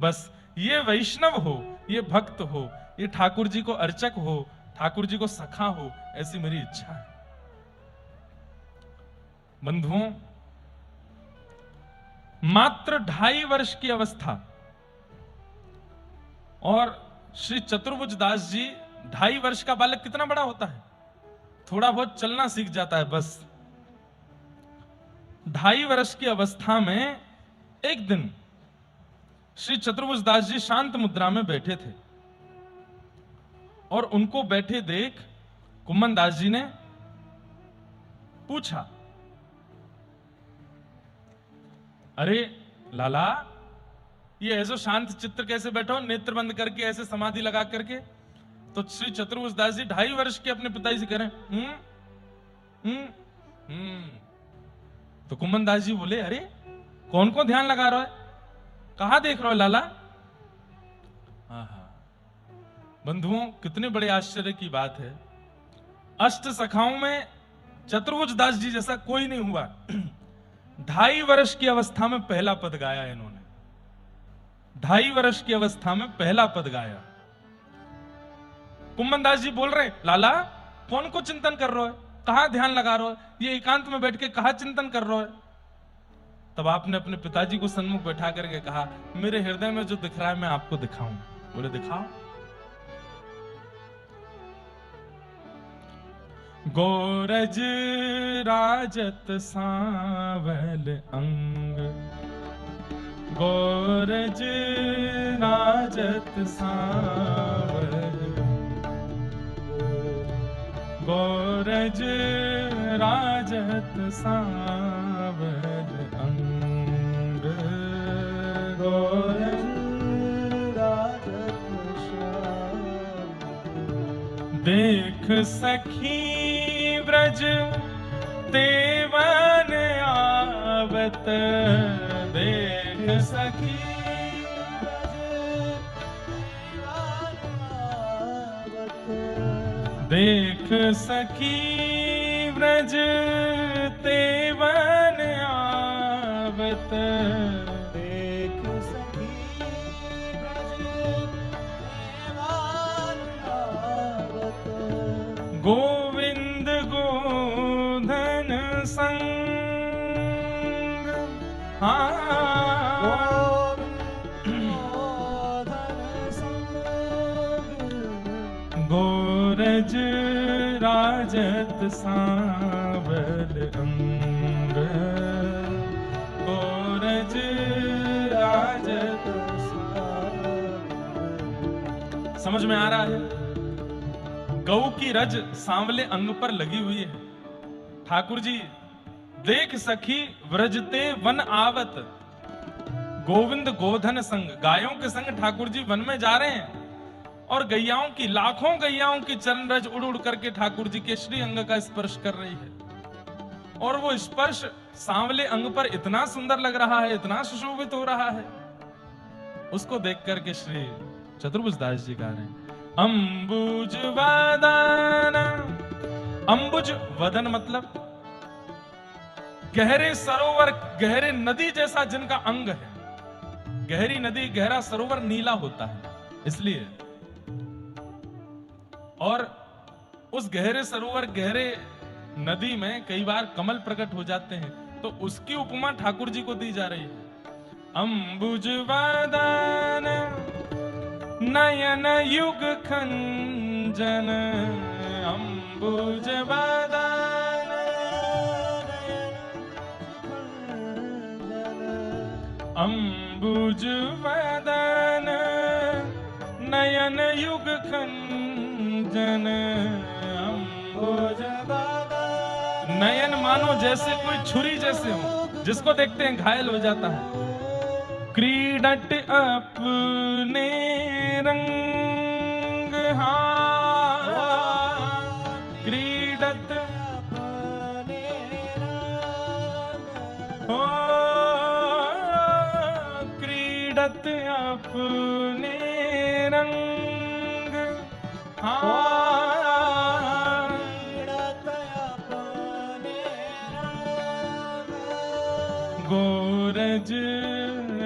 बस ये वैष्णव हो, ये भक्त हो, ये ठाकुर जी को अर्चक हो, ठाकुर जी को सखा हो, ऐसी मेरी इच्छा है। बंधुओं, मात्र 2.5 वर्ष की अवस्था, और श्री चतुर्भुज दास जी, 2.5 वर्ष का बालक कितना बड़ा होता है, थोड़ा बहुत चलना सीख जाता है बस। 2.5 वर्ष की अवस्था में एक दिन श्री चतुर्भुज दास जी शांत मुद्रा में बैठे थे, और उनको बैठे देख कुम्मन दास जी ने पूछा, अरे लाला, ये ऐसे शांत चित्त कैसे बैठो, नेत्र बंद करके, ऐसे समाधि लगा करके? तो श्री चतुर्भुज दास जी 2.5 वर्ष के अपने पिताजी से कह रहे हैं, तो कुम्मन दास जी बोले, अरे कौन को ध्यान लगा रहा है? कहां देख रहे हो लाला? बंधुओं, कितने बड़े आश्चर्य की बात है। अष्ट सखाओं में चतुर्भुज दास जी जैसा कोई नहीं हुआ। 2.5 वर्ष की अवस्था में पहला पद गाया इन्होंने। 2.5 वर्ष की अवस्था में पहला पद गाया। कुम्मन दास जी बोल रहे, लाला कौन को चिंतन कर रहे हो? कहां ध्यान लगा रहे हो? ये एकांत में बैठ के कहां चिंतन कर रहे हो? तब आपने अपने पिताजी को सन्मुख बैठा करके कहा, मेरे हृदय में जो दिख रहा है मैं आपको दिखाऊं। बोले दिखाओ। गोरज राजत सांवल अंग, गोरज राजत सांवल, गोरज राजत सांवल अंग, गोरज राजत सांवल। देख सखी ब्रज देवन आवत, देख सखी देख सखी ब्रज देवन आवत, देख सखी ब्रज देवन आवत। गोविंद गोधन संग, गोरज राजत सांवल अंग, गोरज राजत सांवल। समझ में आ रहा है? गौ की रज सांवले अंग पर लगी हुई है। ठाकुर जी देख सखी व्रजते वन आवत, गोविंद गोधन संग, गायों के संग ठाकुर जी वन में जा रहे हैं और गैयाओं की, लाखों गैयाओं की चरण रज उड़ उड़ करके ठाकुर जी के श्री अंग का स्पर्श कर रही है। और वो स्पर्श सांवले अंग पर इतना सुंदर लग रहा है, इतना सुशोभित हो रहा है। उसको देख करके श्री चतुर्भुज दास जी गा रहे हैं, अंबुज वदन। अंबुज वदन मतलब गहरे सरोवर, गहरे नदी जैसा जिनका अंग है। गहरी नदी, गहरा सरोवर नीला होता है इसलिए। और उस गहरे सरोवर, गहरे नदी में कई बार कमल प्रकट हो जाते हैं, तो उसकी उपमा ठाकुर जी को दी जा रही है। अंबुज वदन नयन युग खंजन, अंबुज वदन अंबुज वदन नयन युग खंजन, अंबुज वदन। नयन मानो जैसे कोई छुरी जैसे हो, जिसको देखते हैं घायल हो जाता है। क्रीडट अपने रंग, क्रीडत अपने रंग, क्रीडत अपने रंग, क्रीडत अपने रंग। गोरज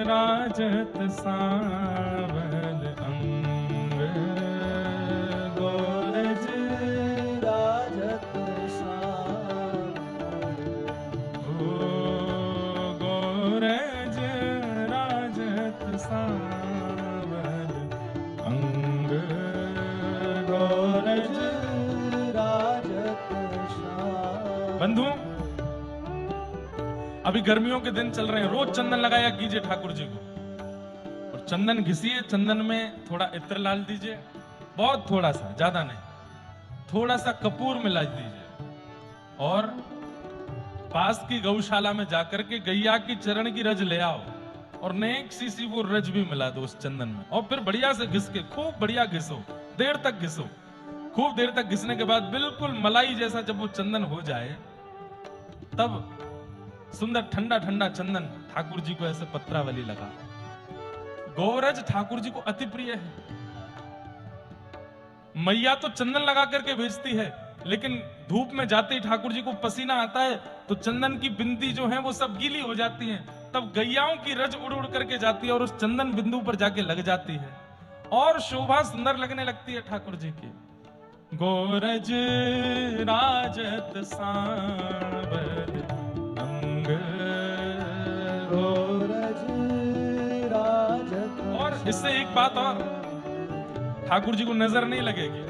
राजत सांवल अंग, गोरज राजत सांवल, गोरज राजत सांवल अंग, गोरज राजत सांवल। बंधुओं, अभी गर्मियों के दिन चल रहे हैं, रोज चंदन लगाया कीजिए ठाकुर जी को, और चंदन घिसिए। चंदन में थोड़ा इत्र डाल दीजिए, बहुत थोड़ा सा, ज्यादा नहीं, थोड़ा सा कपूर मिला दीजिए, और पास की गौशाला में जाकर के गैया की चरण की रज ले आओ, और नेक सी वो रज भी मिला दो उस चंदन में, और फिर बढ़िया से घिस के, खूब बढ़िया घिसो, देर तक घिसो। खूब देर तक घिसने के बाद बिल्कुल मलाई जैसा जब वो चंदन हो जाए, तब सुंदर ठंडा ठंडा चंदन ठाकुर जी को ऐसे पत्रावली लगा। गौरज ठाकुर जी को अति प्रिय है। मैया तो चंदन लगा करके भेजती है, लेकिन धूप में जाते ही ठाकुर जी को पसीना आता है तो चंदन की बिंदी जो है वो सब गीली हो जाती है। तब गैयाओं की रज उड़ उड़ करके जाती है और उस चंदन बिंदु पर जाके लग जाती है और शोभा सुंदर लगने लगती है ठाकुर जी की। गोरज राजत सांबर अंग, गोरज राजत। और इससे एक बात और, ठाकुर जी को नजर नहीं लगेगी।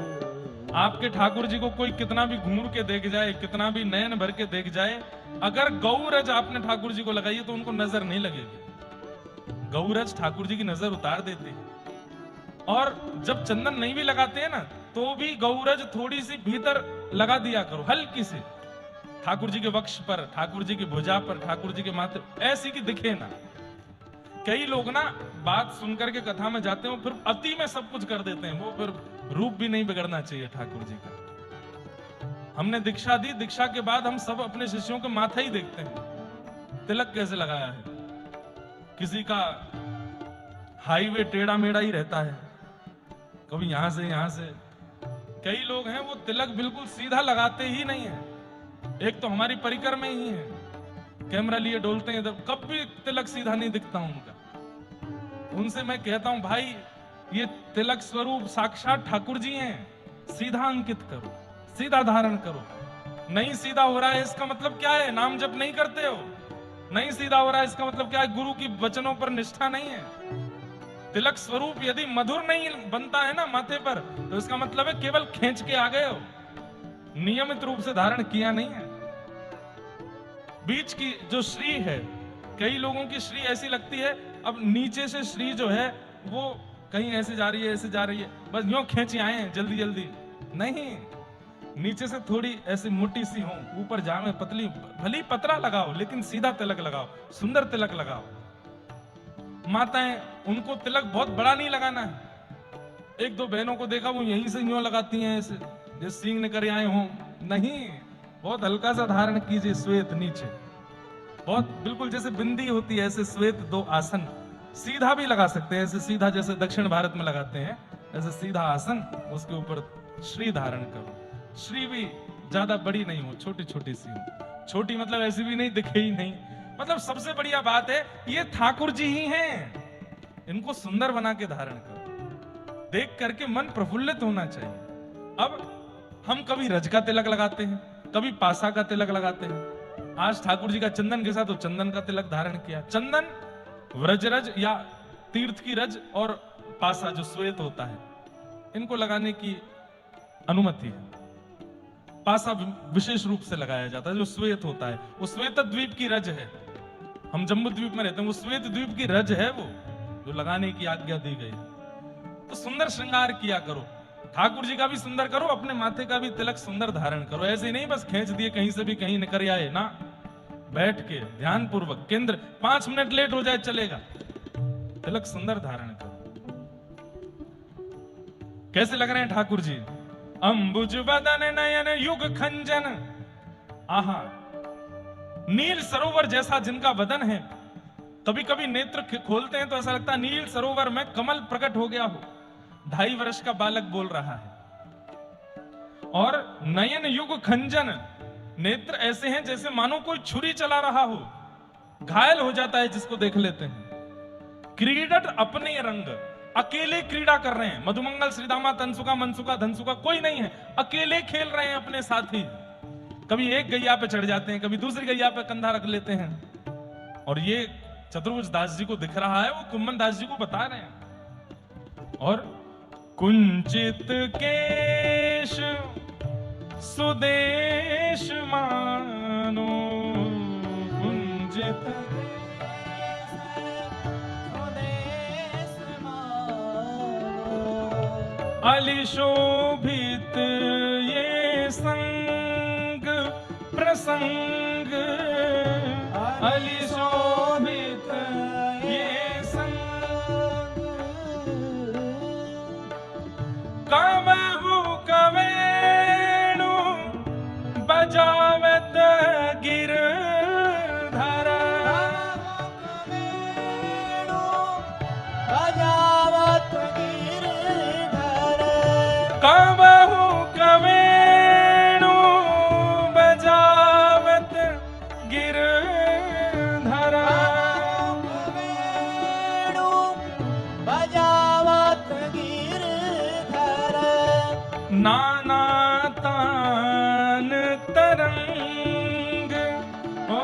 आपके ठाकुर जी को कोई कितना भी घूर के देख जाए, कितना भी नयन भर के देख जाए, अगर गौरज आपने ठाकुर जी को लगाई है तो उनको नजर नहीं लगेगी। गौरज ठाकुर जी की नजर उतार देती है। और जब चंदन नहीं भी लगाते हैं ना, तो भी गौरज थोड़ी सी भीतर लगा दिया करो, हल्की सी, ठाकुर जी के वक्ष पर, ठाकुर जी की भुजा पर, ठाकुर जी के माथे, ऐसी की दिखे ना। कई लोग ना बात सुनकर के कथा में जाते हैं, फिर अति में सब कुछ कर देते हैं, वो फिर रूप भी नहीं बिगड़ना चाहिए ठाकुर जी का। हमने दीक्षा दी, दीक्षा के बाद हम सब अपने शिष्यों के माथा ही देखते हैं, तिलक कैसे लगाया है। किसी का हाईवे टेढ़ा मेढ़ा ही रहता है, कभी यहां से यहां से। कई लोग हैं वो तिलक बिल्कुल सीधा लगाते ही नहीं है। एक तो हमारी परिकर में ही है, कैमरा लिए डोलते हैं, कभी तिलक सीधा नहीं दिखता उनका। उनसे मैं कहता हूं भाई, ये तिलक स्वरूप साक्षात ठाकुर जी हैं, सीधा अंकित करो, सीधा धारण करो। नहीं सीधा हो रहा है इसका मतलब क्या है? नाम जप नहीं करते हो। नहीं सीधा हो रहा है इसका मतलब क्या है? गुरु की वचनों पर निष्ठा नहीं है। तिलक स्वरूप यदि मधुर नहीं बनता है ना माथे पर, तो इसका मतलब है केवल खींच के आ गए हो, नियमित रूप से धारण किया नहीं है। बीच की जो श्री है, कई लोगों की श्री ऐसी लगती है, अब नीचे से श्री जो है वो कहीं ऐसे जा रही है, ऐसे जा रही है, बस यूं खींच आए हैं जल्दी जल्दी। नहीं, नीचे से थोड़ी ऐसी मोटी सी हो, ऊपर जामे पतली, भली पतरा लगाओ लेकिन सीधा तिलक लगाओ, सुंदर तिलक लगाओ। माताएं, उनको तिलक बहुत बड़ा नहीं लगाना है। एक दो बहनों को देखा वो यहीं से यूं लगाती हैं ऐसे, जैसे सींग निकल आए हों। नहीं, बहुत हल्का सा धारण कीजिए, श्वेत नीचे, बहुत बिल्कुल जैसे बिंदी होती है ऐसे श्वेत दो आसन। सीधा भी लगा सकते हैं, ऐसे सीधा जैसे दक्षिण भारत में लगाते हैं, ऐसे सीधा आसन, उसके ऊपर श्री धारण करो। श्री भी ज्यादा बड़ी नहीं हो, छोटी छोटी सी हो। छोटी मतलब ऐसी भी नहीं दिखे ही नहीं, मतलब सबसे बढ़िया बात है ये ठाकुर जी ही हैं, इनको सुंदर बना के धारण करो। देख करके मन प्रफुल्लित होना चाहिए। अब हम कभी रज का तिलक लगाते हैं, कभी पासा का तिलक लगाते हैं। आज ठाकुर जी का चंदन के साथ तो चंदन का तिलक धारण किया। चंदन व्रजरज या तीर्थ की रज और पासा जो श्वेत होता है, इनको लगाने की अनुमति है। पासा विशेष रूप से लगाया जाता है, जो श्वेत होता है वो श्वेत द्वीप की रज है। हम जम्बू द्वीप में रहते हैं, वो श्वेत द्वीप की रज है वो, जो लगाने की आज्ञा दी गई। तो सुंदर श्रृंगार किया करो, ठाकुर जी का भी सुंदर करो, अपने माथे का भी तिलक सुंदर धारण करो। ऐसे नहीं बस खींच दिए कहीं से भी कहीं निकल आए ना, बैठ के ध्यान पूर्वक केंद्र, 5 मिनट लेट हो जाए चलेगा, तिलक सुंदर धारण करो। कैसे लग रहे हैं ठाकुर जी? अंबुज बदन नयन युग खंजन, आहा, नील सरोवर जैसा जिनका वदन है। कभी कभी नेत्र खोलते हैं तो ऐसा लगता है नील सरोवर में कमल प्रकट हो गया हो। 2.5 वर्ष का बालक बोल रहा है। और नयन युग खंजन, नेत्र ऐसे हैं जैसे मानो कोई छुरी चला रहा हो, घायल हो जाता है जिसको देख लेते हैं। क्रीडट अपने रंग, अकेले क्रीड़ा कर रहे हैं। मधुमंगल श्रीदामा तनसुका मनसुका धनसुका कोई नहीं है, अकेले खेल रहे हैं अपने साथी। कभी एक गैया पे चढ़ जाते हैं, कभी दूसरी गैया पे कंधा रख लेते हैं। और ये चतुर्भुज दास जी को दिख रहा है, वो कुम्मन दास जी को बता रहे हैं। और कुंचित केश सुदेश मानो, कुंचित अलिशोभित ये संग प्रसंग, अलिशोभित ये संग, कबहु कवेणु बजावत गिरधर, नाना तान तरंग, ओ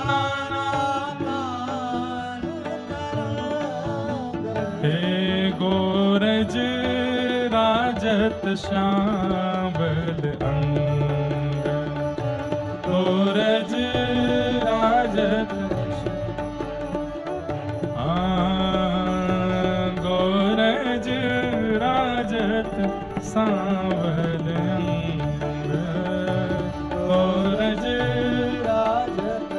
नाना हे गोरज राजत श्यामल अंग, गोरज राजत गोरज राजत सांवल अंग, गोरज राजत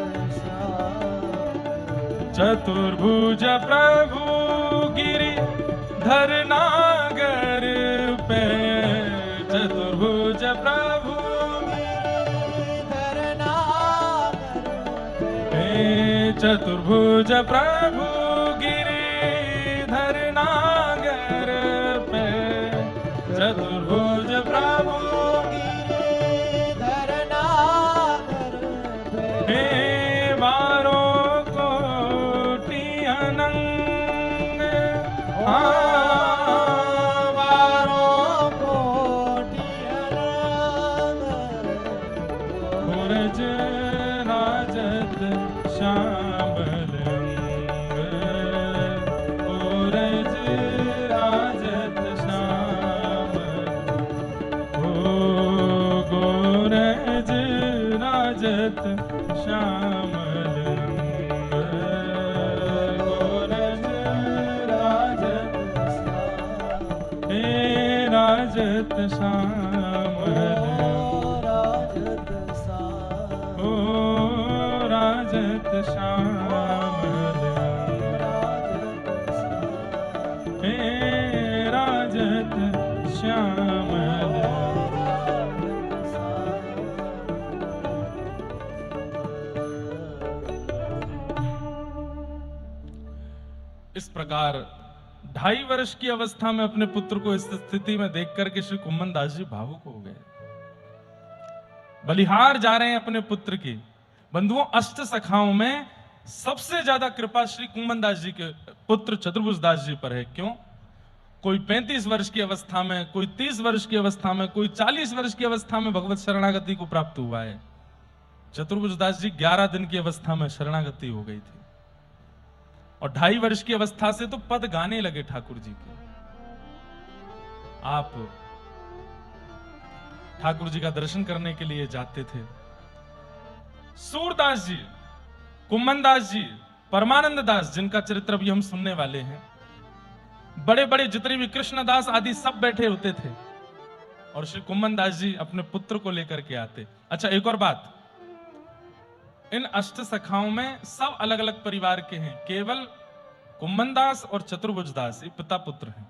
चतुर्भुज प्रभु गिरि धर नागर पे, चतुर्भुज प्रभु चतुर्भुज प्रभु गिरिधर नागर पे, चतुर्भुज प्रभु गिरिधर नागर पे, हे बारो कोटि अनंग, बारो कोटि अनंग, गोरज राजत श्यामल अंग, गोरज राजत श्यामल, ओ गोरज राजत श्यामल अंग, गोरज राजत हे राजत श्यामल, राजत ओ राजत श्यामल, हे राजत श्यामल। इस प्रकार 2.5 वर्ष की अवस्था में अपने पुत्र को इस स्थिति में देख करके श्री कुम्मन दास जी भावुक हो गए। बलिहार जा रहे हैं अपने पुत्र की। बंधुओं, अष्ट सखाओं में सबसे ज्यादा कृपा श्री कुम्मन दास जी के पुत्र चतुर्भुज दास जी पर है। क्यों? कोई 35 वर्ष की अवस्था में, कोई 30 वर्ष की अवस्था में, कोई 40 वर्ष की अवस्था में भगवत शरणागति को प्राप्त हुआ है। चतुर्भुज दास जी 11 दिन की अवस्था में शरणागति हो गई थी और 2.5 वर्ष की अवस्था से तो पद गाने लगे ठाकुर जी के। आप ठाकुर जी का दर्शन करने के लिए जाते थे। सूरदास जी, कुम्मन दास जी, परमानंद दास, जिनका चरित्र अभी हम सुनने वाले हैं, बड़े बड़े जितने भी कृष्णदास आदि सब बैठे होते थे और श्री कुम्मन दास जी अपने पुत्र को लेकर के आते। अच्छा, एक और बात, इन अष्ट सखाओं में सब अलग अलग परिवार के हैं। केवल कुम्मन दास और चतुर्भुज दास ये पिता पुत्र हैं।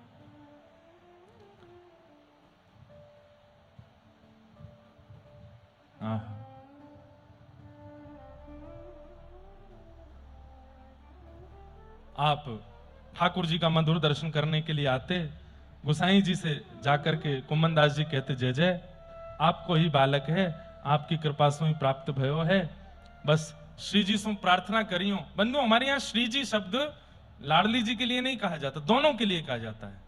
आप ठाकुर जी का मधुर दर्शन करने के लिए आते, गोसाई जी से जाकर के कुम्मन दास जी कहते, जय जय, आपको ही बालक है, आपकी कृपा से ही प्राप्त भयो है, बस श्री जी से प्रार्थना करियो। बंधु, हमारे यहाँ श्री जी शब्द लाडली जी के लिए नहीं कहा जाता, दोनों के लिए कहा जाता है।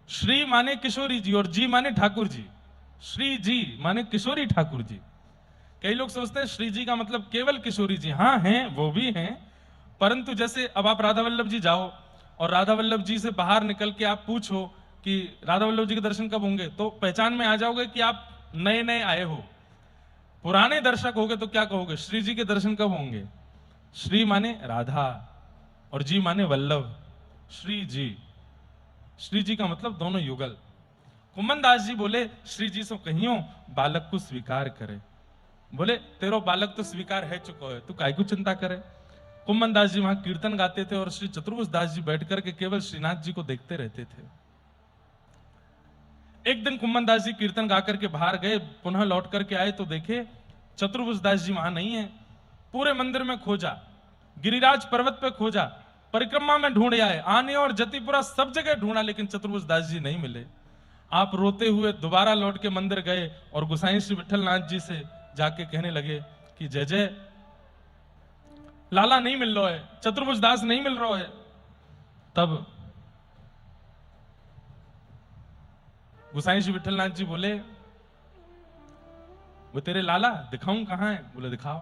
श्री माने किशोरी जी और जी माने ठाकुर जी। श्री जी माने किशोरी ठाकुर जी। कई लोग सोचते हैं श्री जी का मतलब केवल किशोरी जी। हाँ हैं, वो भी हैं, परंतु जैसे अब आप राधा वल्लभ जी जाओ और राधा वल्लभ जी से बाहर निकल के आप पूछो कि राधा वल्लभ जी के दर्शन कब होंगे, तो पहचान में आ जाओगे कि आप नए नए आए हो। पुराने दर्शक होगे तो क्या कहोगे, श्री जी के दर्शन कब होंगे। श्री माने राधा और जी माने वल्लभ। श्री जी, श्री जी का मतलब दोनों युगल। कुम्मन दास जी बोले, श्री जी से कहियो बालक को स्वीकार करे। बोले, तेरो बालक तो स्वीकार है चुको है, तू काहे को चिंता करे। कुम्मन दास जी वहां कीर्तन गाते थे और श्री चतुर्भुज दास जी बैठकर के केवल श्रीनाथ जी को देखते रहते थे। एक दिन कुम्मन दास जी कीर्तन गाकर के बाहर गए, पुनः लौट करके आए तो देखे चतुर्भुज दास जी वहां नहीं है। पूरे मंदिर में खोजा, गिरिराज पर्वत पे खोजा, परिक्रमा में ढूंढ आए, आने और जतिपुरा सब जगह ढूंढा, लेकिन चतुर्भुज दास जी नहीं मिले। आप रोते हुए दोबारा लौट के मंदिर गए और गोसाई श्री विठल नाथ जी से जाके कहने लगे कि जय जय, लाला नहीं मिल रहा है, चतुर्भुज दास नहीं मिल रहा है। तब गोसाई श्री विठलनाथ जी बोले, वो तेरे लाला दिखाऊं कहां है? बोले दिखाओ।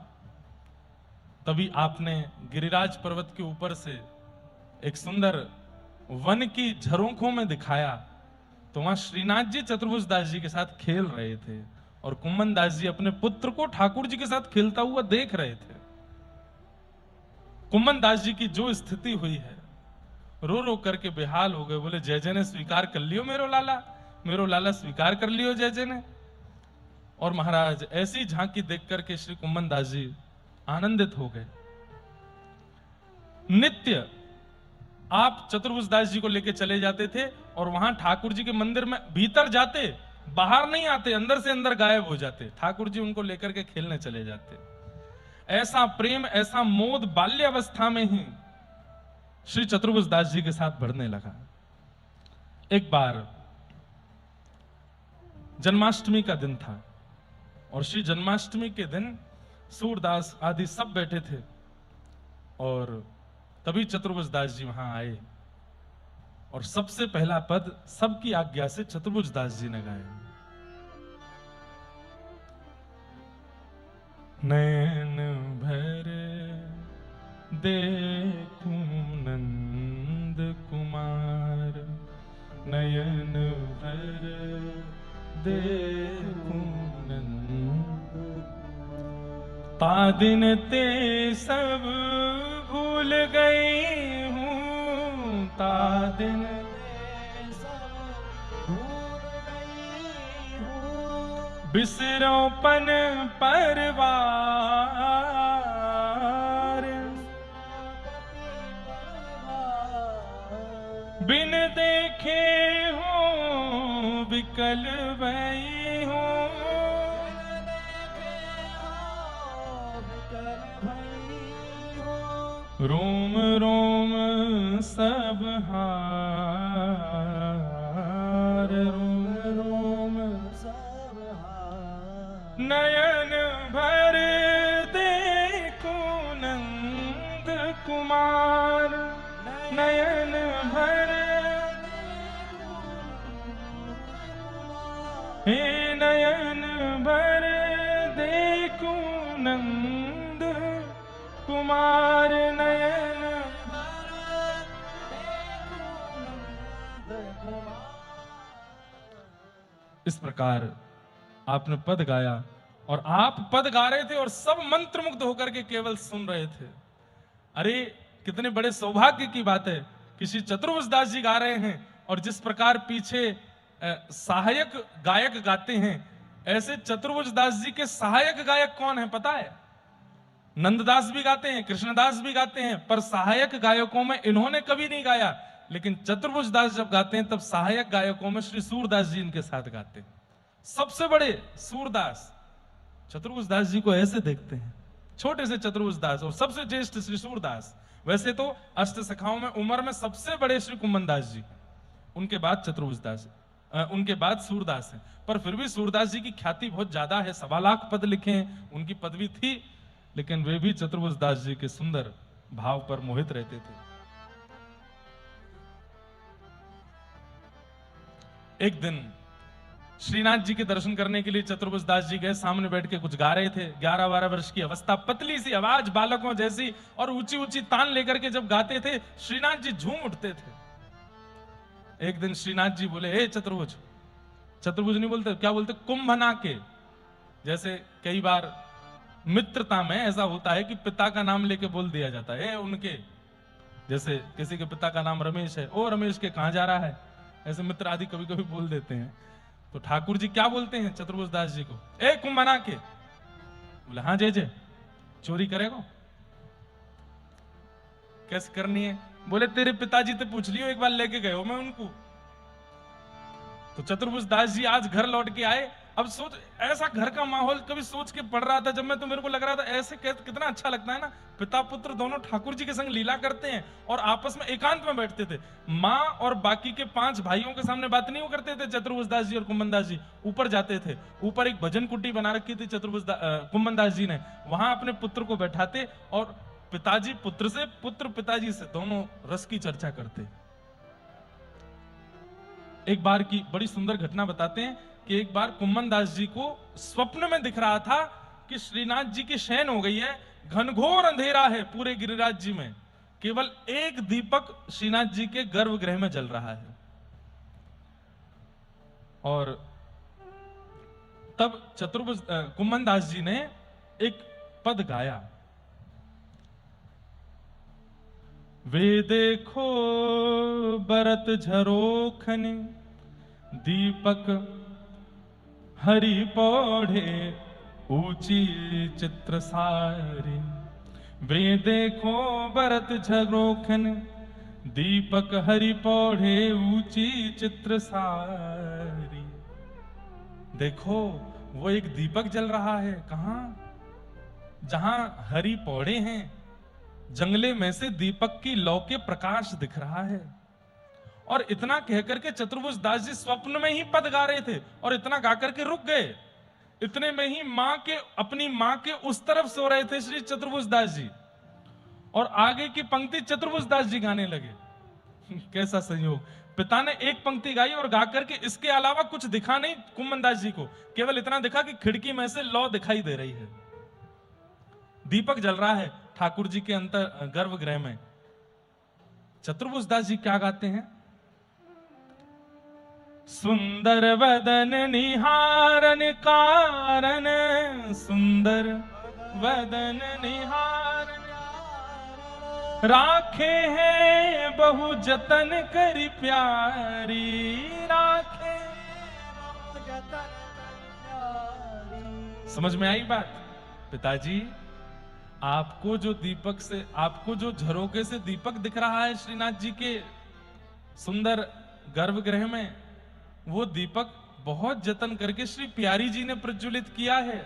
तभी आपने गिरिराज पर्वत के ऊपर से एक सुंदर वन की झरोखों में दिखाया, तो वहां श्रीनाथ जी चतुर्भुज दास जी के साथ खेल रहे थे और कुम्मन दास जी अपने पुत्र को ठाकुर जी के साथ खेलता हुआ देख रहे थे। कुम्मन दास जी की जो स्थिति हुई है, रो रो करके बेहाल हो गए। बोले जय जय ने स्वीकार कर लियो मेरो लाला स्वीकार कर लियो जय जय ने। और महाराज ऐसी झांकी देख करके श्री कुम्मन दास जी आनंदित हो गए। नित्य आप चतुर्भुज दास जी को लेकर चले जाते थे और वहां ठाकुर जी के मंदिर में भीतर जाते, बाहर नहीं आते, अंदर से अंदर गायब हो जाते। ठाकुर जी उनको लेकर के खेलने चले जाते। ऐसा प्रेम, ऐसा मोद बाल्यावस्था में ही श्री चतुर्भुज दास जी के साथ बढ़ने लगा। एक बार जन्माष्टमी का दिन था और श्री जन्माष्टमी के दिन सूरदास आदि सब बैठे थे और तभी चतुर्भुज दास जी वहां आए और सबसे पहला पद सबकी आज्ञा से चतुर्भुज दास जी ने गाया। नैन भर देखूं नंद कुमार, नयन भर देखूं नंद, तादिन ते सब भूल गई हूं, तादिन ते सब भूल गई हूँ, बिसरोपन परवार, बिन देखे हो विकल भई हूँ, रोम रोम सब हार, रोम रोम सब हार, नयन भर देखूं नंद कुमार, नयन भर हे नयन भर देखूं नंद कुमार, नयन इस प्रकार आपने पद गाया और आप पद गा रहे थे और सब मंत्रमुग्ध होकर के केवल सुन रहे थे। अरे कितने बड़े सौभाग्य की बात है कि श्री चतुर्भुज दास जी गा रहे हैं और जिस प्रकार पीछे सहायक गायक गाते हैं, ऐसे चतुर्भुज दास जी के सहायक गायक कौन है पता है? नंददास भी गाते हैं, कृष्णदास भी गाते हैं, पर सहायक गायकों में इन्होंने कभी नहीं गाया। लेकिन चतुर्भुज दास जब गाते हैं तब सहायक गायकों में श्री सूरदास जी इनके साथ गाते हैं। सबसे बड़े सूरदास चतुर्भुज दास जी को ऐसे देखते हैं, छोटे से चतुर्भुज दास और सबसे ज्येष्ठ श्री सूरदास। वैसे तो अष्ट सखाओं में उम्र में सबसे बड़े श्री कुम्मन दास जी, उनके बाद चतुर्भुज दास, उनके बाद सूरदास है, पर फिर भी सूरदास जी की ख्याति बहुत ज्यादा है। 1.25 लाख पद लिखे हैं, उनकी पदवी थी, लेकिन वे भी चतुर्भुज दास जी के सुंदर भाव पर मोहित रहते थे। एक दिन श्रीनाथ जी के दर्शन करने के लिए चतुर्भुज दास जी गए। सामने बैठ के कुछ गा रहे थे। 11-12 वर्ष की अवस्था, पतली सी आवाज बालकों जैसी, और ऊंची ऊंची तान लेकर के जब गाते थे श्रीनाथ जी झूम उठते थे। एक दिन श्रीनाथ जी बोले, हे चतुर्भुज, चतुर्भुज नहीं बोलते, क्या बोलते? कुंभना के। जैसे कई बार मित्रता में ऐसा होता है कि पिता का नाम लेके बोल दिया जाता है उनके, जैसे किसी के पिता का नाम रमेश है, ओ रमेश के कहां जा रहा है, ऐसे मित्र आदि कभी कभी बोल देते हैं। तो ठाकुर जी क्या बोलते हैं चतुर्भुज दास जी को? ए कुंभना के। बोले हाँ जय जय, चोरी करेगा? कैसे करनी है? बोले तेरे पिताजी से पूछ लियो, एक बार लेके गए हो मैं उनको। तो चतुर्भुज दास जी आज घर लौट के आए। अब सोच, ऐसा घर का माहौल कभी सोच के पड़ रहा था जब मैं, तो मेरे को लग रहा था ऐसे कितना अच्छा लगता है ना, पिता पुत्र दोनों ठाकुर जी के संग लीला करते हैं और आपस में एकांत में बैठते थे। माँ और बाकी के 5 भाइयों के सामने बात नहीं करते थे चतुर्भुज दास जी और कुम्मन दास जी। ऊपर जाते थे, ऊपर एक भजन कुटी बना रखी थी कुम्मन दास जी ने, वहां अपने पुत्र को बैठाते और पिताजी पुत्र से, पुत्र पिताजी से, दोनों रस की चर्चा करते। एक बार की बड़ी सुंदर घटना बताते हैं कि एक बार कुम्मन दास जी को स्वप्न में दिख रहा था कि श्रीनाथ जी की शयन हो गई है, घनघोर अंधेरा है पूरे गिरिराज जी में, केवल एक दीपक श्रीनाथ जी के गर्भगृह में जल रहा है। और तब चतुर्भुज कुम्मन दास जी ने एक पद गाया, वे देखो बरत झरोखन दीपक हरि पौढ़े ऊंची चित्र सारी। वे देखो बरत झरोखन दीपक हरि पौढ़े ऊंची चित्र सारी। देखो वो एक दीपक जल रहा है, कहां? जहां हरि पौड़े हैं, जंगले में से दीपक की लौ के प्रकाश दिख रहा है। और इतना कहकर के चतुर्भुज दास जी स्वप्न में ही पद गा रहे थे और इतना गाकर के रुक गए। इतने में ही अपनी मां के उस तरफ सो रहे थे श्री चतुर्भुज दास जी, और आगे की पंक्ति चतुर्भुज दास जी गाने लगे। कैसा संयोग! पिता ने एक पंक्ति गाई और गा करके इसके अलावा कुछ दिखा नहीं कुम्मन दास जी को, केवल इतना दिखा कि खिड़की में से लौ दिखाई दे रही है, दीपक जल रहा है ठाकुर जी के अंतर गर्भगृह में। चतुर्भुज दास जी क्या गाते हैं? सुंदर वदन निहारन कारण, सुंदर वदन निहारन राखे हैं बहु जतन करी प्यारी, राखे बहु जतन करी प्यारी। समझ में आई बात? पिताजी, आपको जो दीपक से, आपको जो झरोके से दीपक दिख रहा है श्रीनाथ जी के सुंदर गर्भगृह में, वो दीपक बहुत जतन करके श्री प्यारी जी ने प्रज्वलित किया है।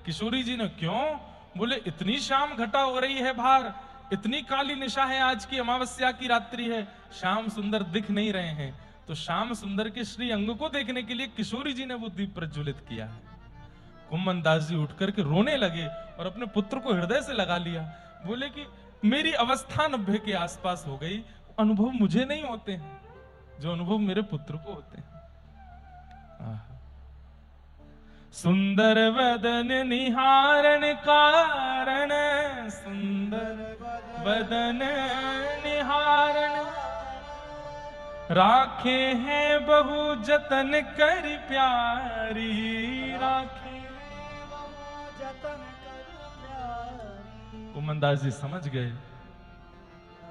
किशोरी जी ने। क्यों? बोले इतनी शाम घटा हो रही है बाहर, इतनी काली निशा है, आज की अमावस्या की रात्रि है, श्याम सुंदर दिख नहीं रहे हैं, तो श्याम सुंदर के श्री अंग को देखने के लिए किशोरी जी ने वो दीप प्रज्वलित किया है। कुम्मन दास जी उठ करके रोने लगे और अपने पुत्र को हृदय से लगा लिया। बोले कि मेरी अवस्था 90 के आसपास हो गई, अनुभव मुझे नहीं होते हैं जो अनुभव मेरे पुत्र को होते हैं। सुंदर वदन निहारन कारण, सुंदर वदन निहारन राखे हैं बहु जतन कर प्यारी, राखे जतन कर प्यारी। कुम्मन दास जी समझ गए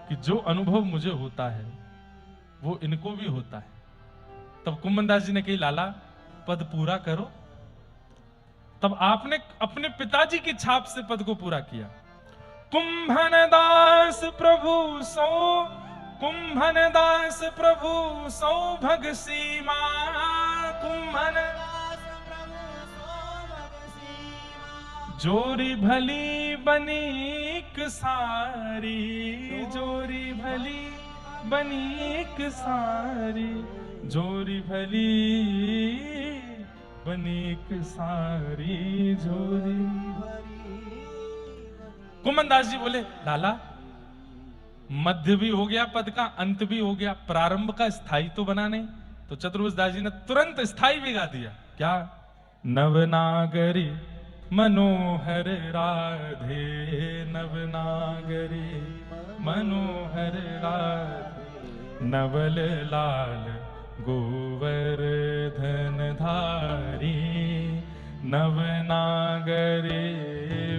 कि जो अनुभव मुझे होता है वो इनको भी होता है। तब कुम्मन दास जी ने कही, लाला पद पूरा करो। तब आपने अपने पिताजी की छाप से पद को पूरा किया। कुंभन दास प्रभु सो, कुंभन दास प्रभु सो भग सीमा, कुंभन दास प्रभु सो भग सीमा। जोरी भली बनीक सारी, जोरी भली बनीक सारी, जोरी भली बनीक सारी, जोरी भली। कुम्मन दास जी बोले, लाला मध्य भी हो गया पद का, अंत भी हो गया, प्रारंभ का स्थाई तो बना नहीं। तो चतुर्भुज दास जी ने तुरंत स्थाई भी गा दिया। क्या? नवनागरी मनोहर राधे, नवनागरी मनोहर राधे, नवल लाल गोवर्धन धारी, नवनागरी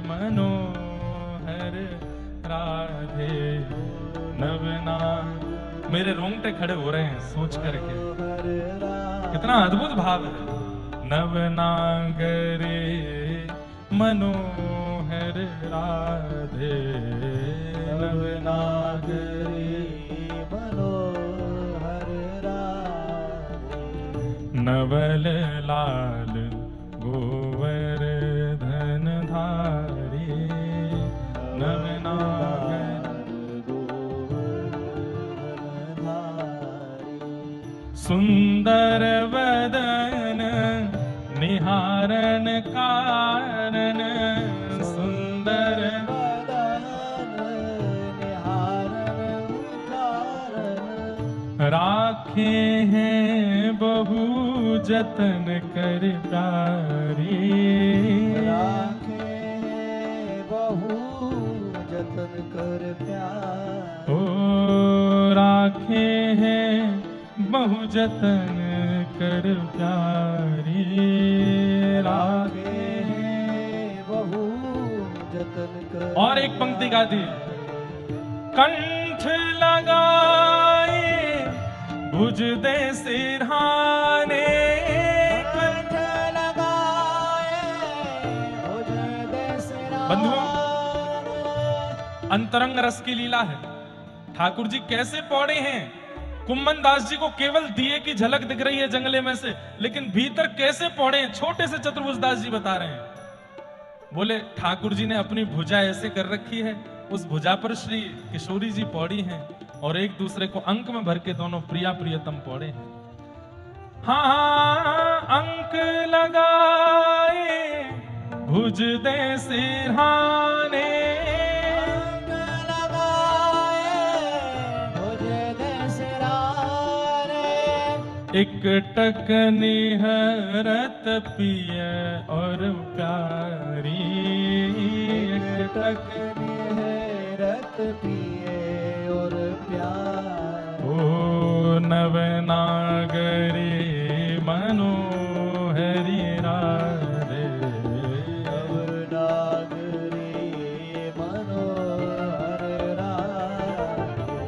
मनोहर राधे, नवना। मेरे रोंगटे खड़े हो रहे हैं सोच करके, कितना अद्भुत भाव है। नवनागरी मनोहर राधे, नवनागरी मनोहर राधे, नवल लाल गोवर्धन धारी, नवनागर गोवर्धन धारी। सुंदर वदन निहारन कारण, सुंदर वदन निहारन कारण राखे हैं बहु जतन कर प्यारे, राखे बहु जतन कर प्यारे, ओ राखे हैं बहु जतन कर प्यारे, राखे बहु जतन कर। और एक पंक्ति गा दी, कंठ लगाए भुज दे सिरहाने, कंठ लगाए भुज दे सिरहाने। बंधुओं, अंतरंग रस की लीला है। ठाकुर जी कैसे पौड़े हैं। कुम्मन दास जी को केवल दिए की झलक दिख रही है जंगले में से, लेकिन भीतर कैसे पौड़े हैं छोटे से चतुर्भुज दास जी बता रहे हैं। बोले ठाकुर जी ने अपनी भुजा ऐसे कर रखी है, उस भुजा पर श्री किशोरी जी पौड़ी हैं और एक दूसरे को अंक में भर के दोनों प्रिया प्रियतम पौड़े हैं। हाँ, अंक लगाए भुज दे सिरहाने, अंक लगाए भुज दे सिरहाने, एक टक निहरत पिय और प्यारी, एक टक निहरत पिए और प्यार। ओ नवनागरी मनोहरी राधे, नवनागरी मनोहर राधे,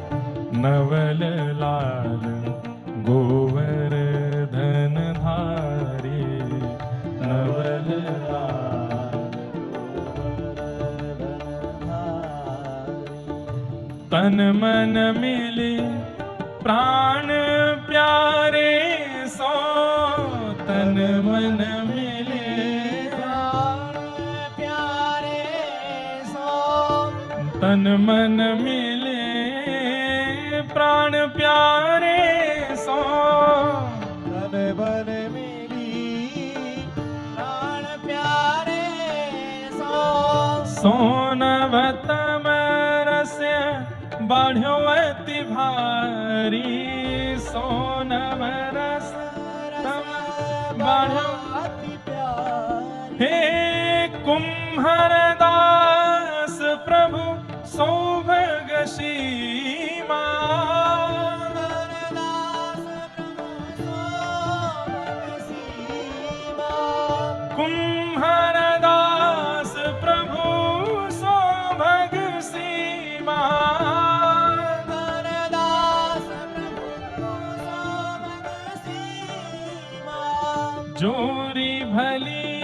नवल लाल गोवर्धन धारी, नवल लाल गोवर्धन धारी। तन मन मिले प्राण प्यारे सो, तन मन मिले प्राण प्यारे सो, तन मन मिले प्राण प्यारे सो, तन मन मिली प्राण प्यारे सो, सोनवतम रस्य बाढ़्यो अति भारी, सोनव रस तम बाढ़्यो अति प्यारी। हे कुम्हर दास प्रभु सौभग सीमा, कुम्हर दास प्रभु सौभग सीमा, जोरी भली